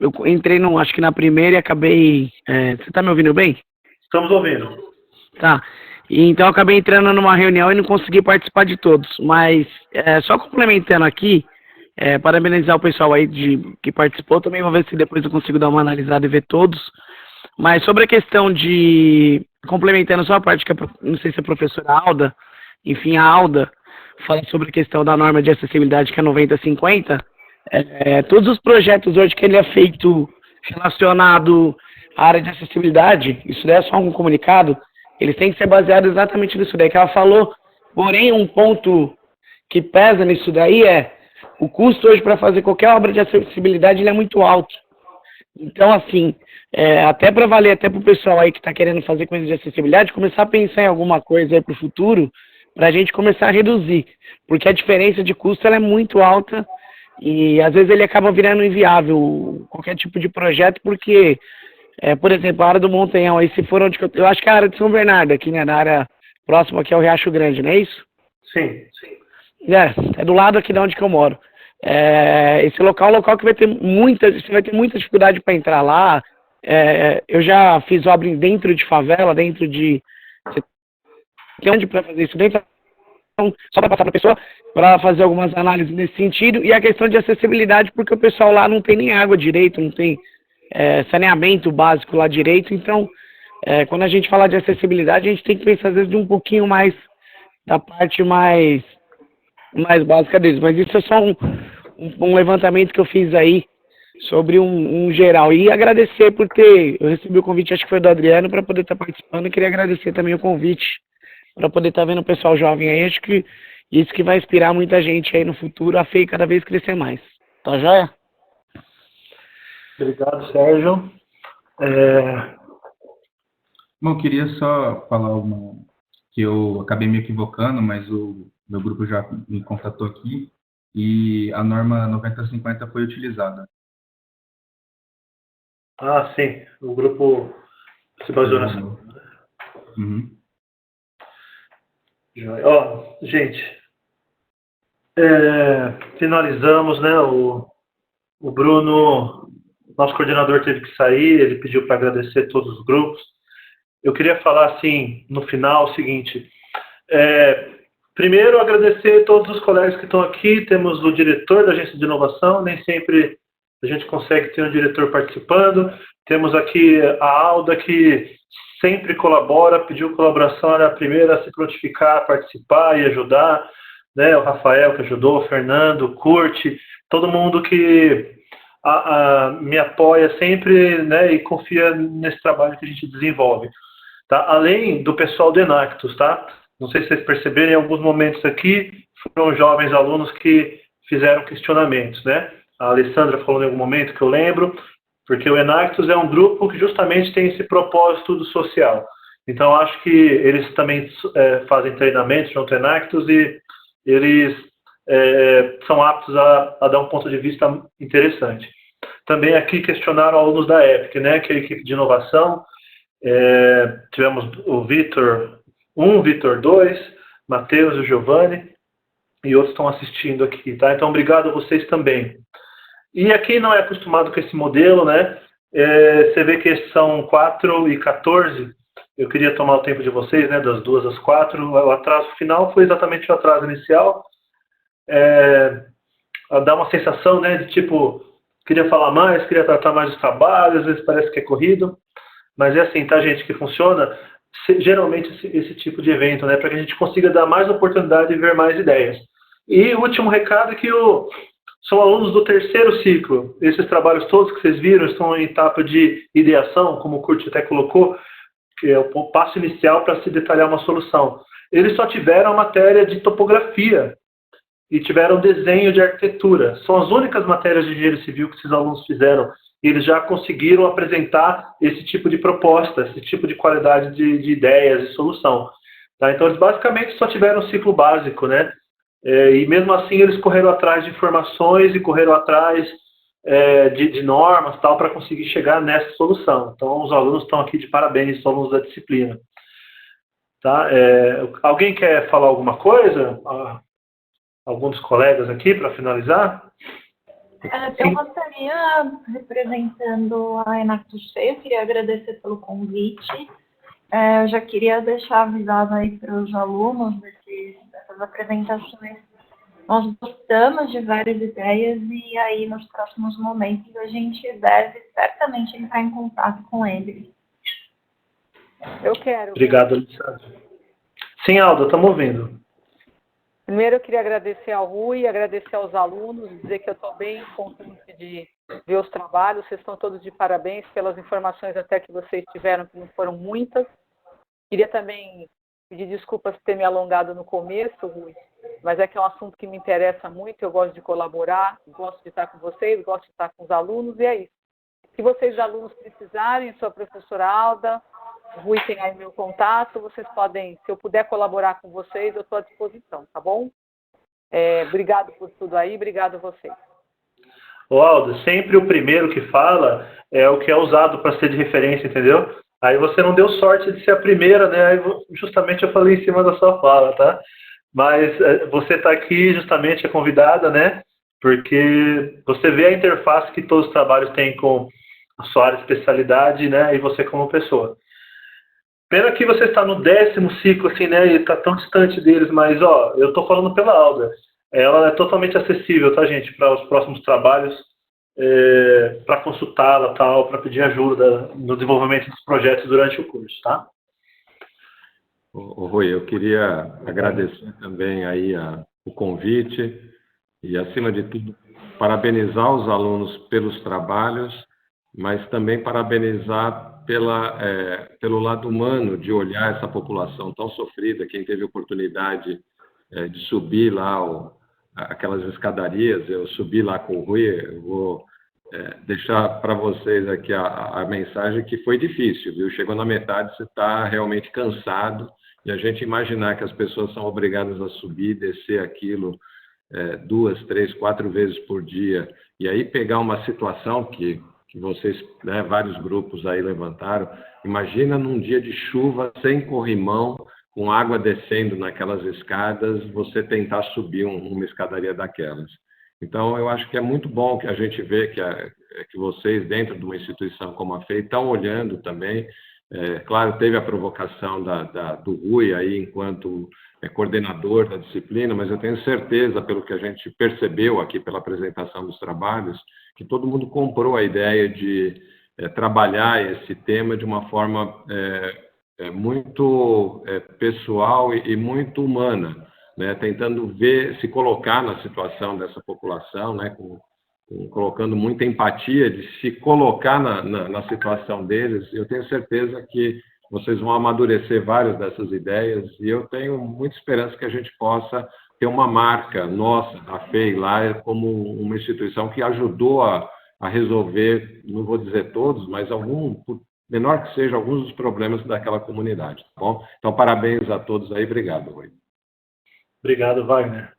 Eu entrei acho que na primeira e acabei. Você está me ouvindo bem? Estamos ouvindo. Tá. Então eu acabei entrando numa reunião e não consegui participar de todos. Mas só complementando aqui, parabenizar o pessoal aí que participou. Também vou ver se depois eu consigo dar uma analisada e ver todos. Mas sobre a questão de, complementando só a parte que não sei se a professora Alda, enfim, a Alda, fala sobre a questão da norma de acessibilidade que é 90/50, todos os projetos hoje que ele é feito relacionado à área de acessibilidade, isso daí é só um comunicado, eles têm que ser baseados exatamente nisso daí que ela falou, porém um ponto que pesa nisso daí o custo hoje para fazer qualquer obra de acessibilidade ele é muito alto. Então, assim, até para valer até para o pessoal aí que está querendo fazer coisas de acessibilidade, começar a pensar em alguma coisa aí para o futuro, para a gente começar a reduzir, porque a diferença de custo ela é muito alta e às vezes ele acaba virando inviável qualquer tipo de projeto, porque, por exemplo, a área do Montanhão, aí se for onde eu acho que é a área de São Bernardo, aqui, né, na área próxima aqui ao Riacho Grande, não é isso? Sim. É do lado aqui de onde que eu moro. Esse local é um local que você vai ter muita dificuldade para entrar lá. Eu já fiz obra dentro de favela, dentro de... Tem onde para fazer isso dentro? Então, só para passar para a pessoa, para fazer algumas análises nesse sentido. E a questão de acessibilidade, porque o pessoal lá não tem nem água direito, não tem saneamento básico lá direito. Então, quando a gente fala de acessibilidade, a gente tem que pensar às vezes de um pouquinho mais da parte mais básica deles. Mas isso é só um levantamento que eu fiz aí sobre um geral. E agradecer por eu recebi o convite, acho que foi do Adriano, para poder estar participando. E queria agradecer também o convite para poder estar vendo o pessoal jovem aí. Acho que isso que vai inspirar muita gente aí no futuro a FEI cada vez crescer mais. Tá joia? Obrigado, Sérgio. Bom, queria só falar que eu acabei me equivocando, mas o meu grupo já me contatou aqui e a norma 90/50 foi utilizada. Ah, sim. O grupo se baseou nessa. Uhum. Gente, finalizamos, né? O Bruno, nosso coordenador, teve que sair, ele pediu para agradecer todos os grupos. Eu queria falar, assim, no final, o seguinte. Primeiro, agradecer a todos os colegas que estão aqui. Temos o diretor da Agência de Inovação, nem sempre a gente consegue ter um diretor participando. Temos aqui a Alda, que sempre colabora, pediu colaboração, era a primeira a se prontificar, participar e ajudar, né? O Rafael, que ajudou, o Fernando, o Curte, todo mundo que me apoia sempre, né? E confia nesse trabalho que a gente desenvolve. Tá? Além do pessoal do Enactus, tá? Não sei se vocês perceberam, em alguns momentos aqui, foram jovens alunos que fizeram questionamentos, né? A Alessandra falou em algum momento, que eu lembro, porque o Enactus é um grupo que justamente tem esse propósito do social. Então, acho que eles também fazem treinamentos junto ao Enactus e eles são aptos a dar um ponto de vista interessante. Também aqui questionaram alunos da EPIC, né? Que é a equipe de inovação. Tivemos o Vitor 1, Vitor 2, Matheus e o Giovanni, e outros estão assistindo aqui, tá? Então, obrigado a vocês também. E a quem não é acostumado com esse modelo, né? Você vê que são 4 e 14. Eu queria tomar o tempo de vocês, né? Das 2 às 4. O atraso final foi exatamente o atraso inicial. Dá uma sensação, né? De tipo, queria falar mais, queria tratar mais dos trabalhos, às vezes parece que é corrido. Mas é assim, tá, gente, que funciona geralmente esse tipo de evento, né? Para que a gente consiga dar mais oportunidade e ver mais ideias. E o último recado é que são alunos do terceiro ciclo. Esses trabalhos todos que vocês viram estão em etapa de ideação, como o Curti até colocou, que é o passo inicial para se detalhar uma solução. Eles só tiveram a matéria de topografia e tiveram desenho de arquitetura. São as únicas matérias de engenharia civil que esses alunos fizeram. E eles já conseguiram apresentar esse tipo de proposta, esse tipo de qualidade de ideias e solução. Tá? Então, eles basicamente só tiveram um ciclo básico, né? E mesmo assim eles correram atrás de informações e correram atrás de normas tal para conseguir chegar nessa solução. Então, os alunos estão aqui de parabéns, os alunos da disciplina. Tá? Alguém quer falar alguma coisa? Algum dos colegas aqui para finalizar? Eu gostaria, representando a Enactus eu queria agradecer pelo convite. Eu já queria deixar avisado aí para os alunos dessas apresentações. Nós gostamos de várias ideias e aí nos próximos momentos a gente deve certamente entrar em contato com eles. Eu quero. Obrigado, Alessandro. Sim, Alda, estamos ouvindo. Primeiro, eu queria agradecer ao Rui, agradecer aos alunos, dizer que eu estou bem contente de ver os trabalhos. Vocês estão todos de parabéns pelas informações até que vocês tiveram, que não foram muitas. Queria também pedir desculpas por ter me alongado no começo, Rui, mas é que é um assunto que me interessa muito, eu gosto de colaborar, gosto de estar com vocês, gosto de estar com os alunos, e é isso. Se vocês, alunos, precisarem, sou a professora Alda, o Rui tem aí meu contato, vocês podem, se eu puder colaborar com vocês, eu estou à disposição, tá bom? Obrigado por tudo aí, obrigado a vocês. Ô, Alda, sempre o primeiro que fala é o que é usado para ser de referência, entendeu? Aí você não deu sorte de ser a primeira, né? Aí justamente eu falei em cima da sua fala, tá? Mas você está aqui justamente, é convidada, né? Porque você vê a interface que todos os trabalhos têm com a sua área de especialidade, né? E você como pessoa. Pena que você está no 10º ciclo, assim, né? E está tão distante deles, mas, ó, eu estou falando pela Alda. Ela é totalmente acessível, tá, gente? Para os próximos trabalhos, para consultá-la, tal, para pedir ajuda no desenvolvimento dos projetos durante o curso, tá? Rui, eu queria agradecer também aí o convite e, acima de tudo, parabenizar os alunos pelos trabalhos, mas também parabenizar pelo lado humano de olhar essa população tão sofrida. Quem teve oportunidade de subir lá aquelas escadarias, eu subi lá com o Rui, eu vou deixar para vocês aqui a mensagem que foi difícil, viu? Chegou na metade, você está realmente cansado, e a gente imaginar que as pessoas são obrigadas a subir e descer aquilo 2, 3, 4 vezes por dia, e aí pegar uma situação que vocês, né, vários grupos aí levantaram, imagina num dia de chuva, sem corrimão, com água descendo naquelas escadas, você tentar subir uma escadaria daquelas. Então, eu acho que é muito bom que a gente vê que vocês, dentro de uma instituição como a FEI, estão olhando também. Claro, teve a provocação do Rui aí, enquanto coordenador da disciplina, mas eu tenho certeza, pelo que a gente percebeu aqui pela apresentação dos trabalhos, que todo mundo comprou a ideia de trabalhar esse tema de uma forma muito pessoal e muito humana, né? Tentando se colocar na situação dessa população, né? Colocando muita empatia de se colocar na situação deles. Eu tenho certeza que vocês vão amadurecer várias dessas ideias e eu tenho muita esperança que a gente possa ter uma marca nossa, da FEI, lá, como uma instituição que ajudou a resolver, não vou dizer todos, mas por menor que seja, alguns dos problemas daquela comunidade, tá bom? Então, parabéns a todos aí, obrigado, Rui. Obrigado, Wagner.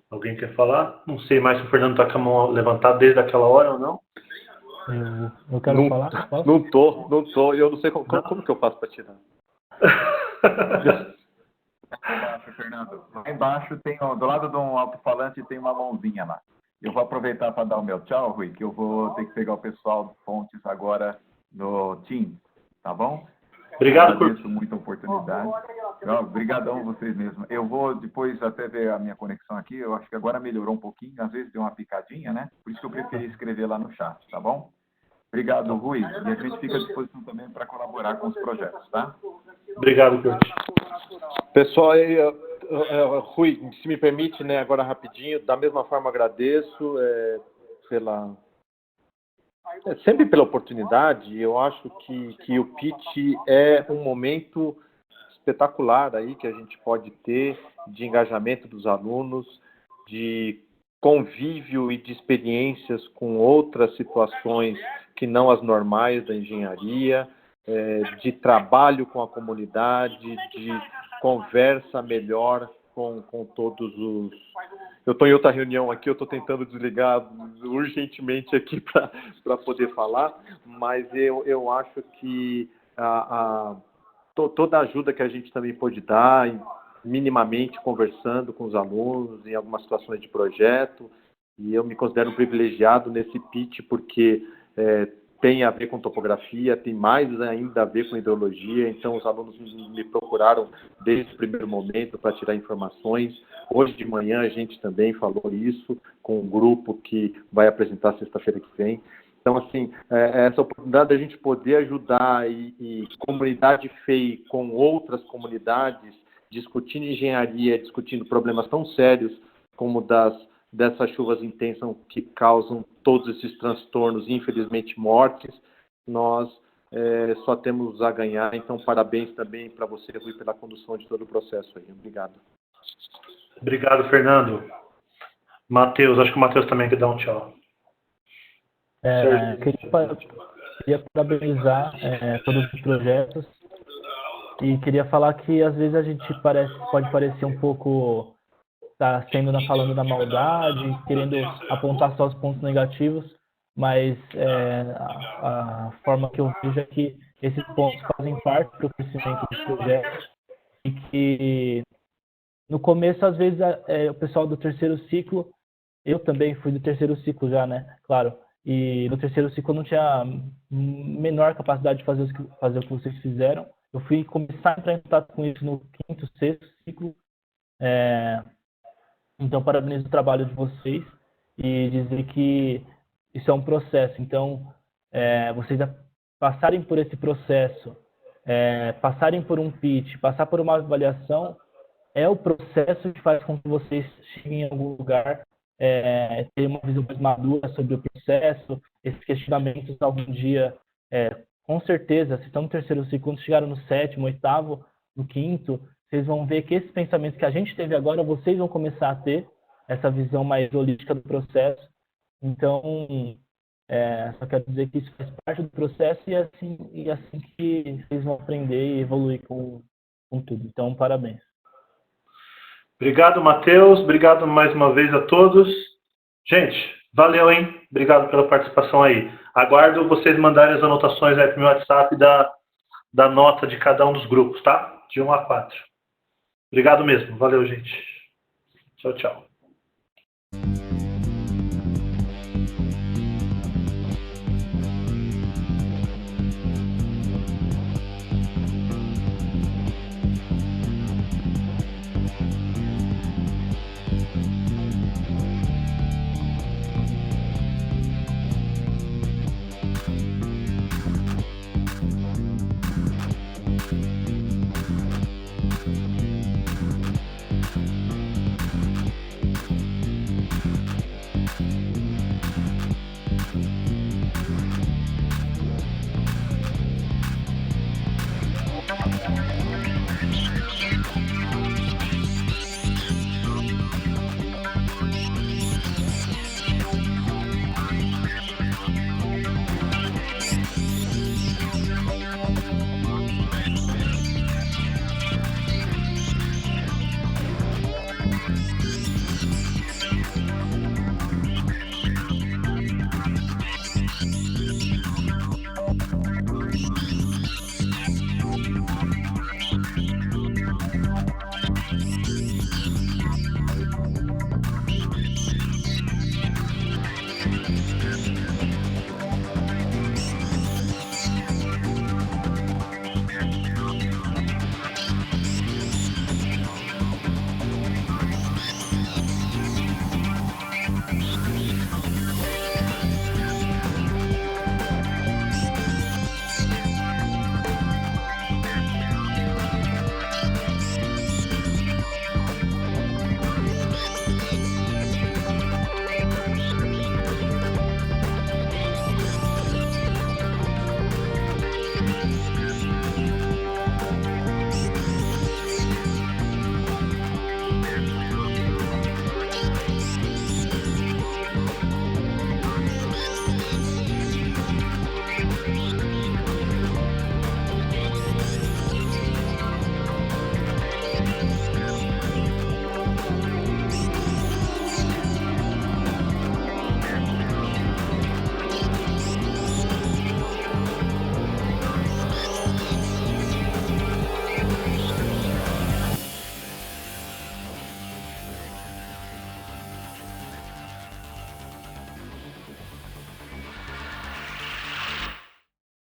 Alguém quer falar? Não sei mais se o Fernando está com a mão levantada desde aquela hora ou não. Eu quero falar. Posso? Não tô. Eu não sei como que eu faço para tirar. Fernando. Lá embaixo tem, do lado de um alto-falante, tem uma mãozinha lá. Eu vou aproveitar para dar o meu tchau, Rui, que eu vou ter que pegar o pessoal do Fontes agora no Teams, tá bom? Obrigado Agradeço muito a oportunidade. Obrigadão vocês mesmos. Eu vou depois até ver a minha conexão aqui. Eu acho que agora melhorou um pouquinho. Às vezes deu uma picadinha, né? Por isso que eu preferi escrever lá no chat, tá bom? Obrigado, Rui. E a gente fica à disposição também para colaborar com os projetos, tá? Obrigado, Kurt. Pessoal, Rui, se me permite, né, agora rapidinho, da mesma forma agradeço sempre pela oportunidade. Eu acho que o pitch é um momento espetacular aí que a gente pode ter de engajamento dos alunos, de convívio e de experiências com outras situações que não as normais da engenharia, de trabalho com a comunidade, de conversa melhor com todos eu estou em outra reunião aqui, eu estou tentando desligar urgentemente aqui para poder falar, mas eu acho que toda a ajuda que a gente também pode dar, minimamente conversando com os alunos em algumas situações de projeto, e eu me considero um privilegiado nesse pitch porque tem a ver com topografia, tem mais ainda a ver com ideologia, então os alunos me procuraram desde o primeiro momento para tirar informações. Hoje de manhã a gente também falou isso com um grupo que vai apresentar sexta-feira que vem. Então, assim, essa oportunidade da gente poder ajudar e comunidade FEI com outras comunidades, discutindo engenharia, discutindo problemas tão sérios como dessas chuvas intensas que causam todos esses transtornos, infelizmente mortes, nós só temos a ganhar. Então, parabéns também para você, Rui, pela condução de todo o processo aí. Obrigado. Obrigado, Fernando. Matheus, acho que o Matheus também quer dar um tchau. Queria parabenizar todos os projetos e queria falar que às vezes a gente pode parecer um pouco tá falando da maldade, querendo apontar só os pontos negativos, mas a forma que eu vejo é que esses pontos fazem parte do crescimento dos projetos e que no começo às vezes o pessoal do terceiro ciclo, eu também fui do terceiro ciclo já, né? Claro. E no terceiro ciclo eu não tinha menor capacidade de fazer o que vocês fizeram. Eu fui começar a entrar em contato com isso no quinto, sexto ciclo. Então, parabenizo o trabalho de vocês e dizer que isso é um processo. Então, vocês passarem por esse processo, passarem por um pitch, passar por uma avaliação, é o processo que faz com que vocês cheguem em algum lugar, ter uma visão mais madura sobre o processo, esses questionamentos algum dia, com certeza, se estão no terceiro ciclo, quando chegaram no sétimo, oitavo, no quinto, vocês vão ver que esses pensamentos que a gente teve agora, vocês vão começar a ter essa visão mais holística do processo. Então, só quero dizer que isso faz parte do processo e é assim que vocês vão aprender e evoluir com tudo. Então, parabéns. Obrigado, Matheus. Obrigado mais uma vez a todos. Gente, valeu, hein? Obrigado pela participação aí. Aguardo vocês mandarem as anotações aí para o meu WhatsApp da nota de cada um dos grupos, tá? De 1 a 4. Obrigado mesmo. Valeu, gente. Tchau, tchau.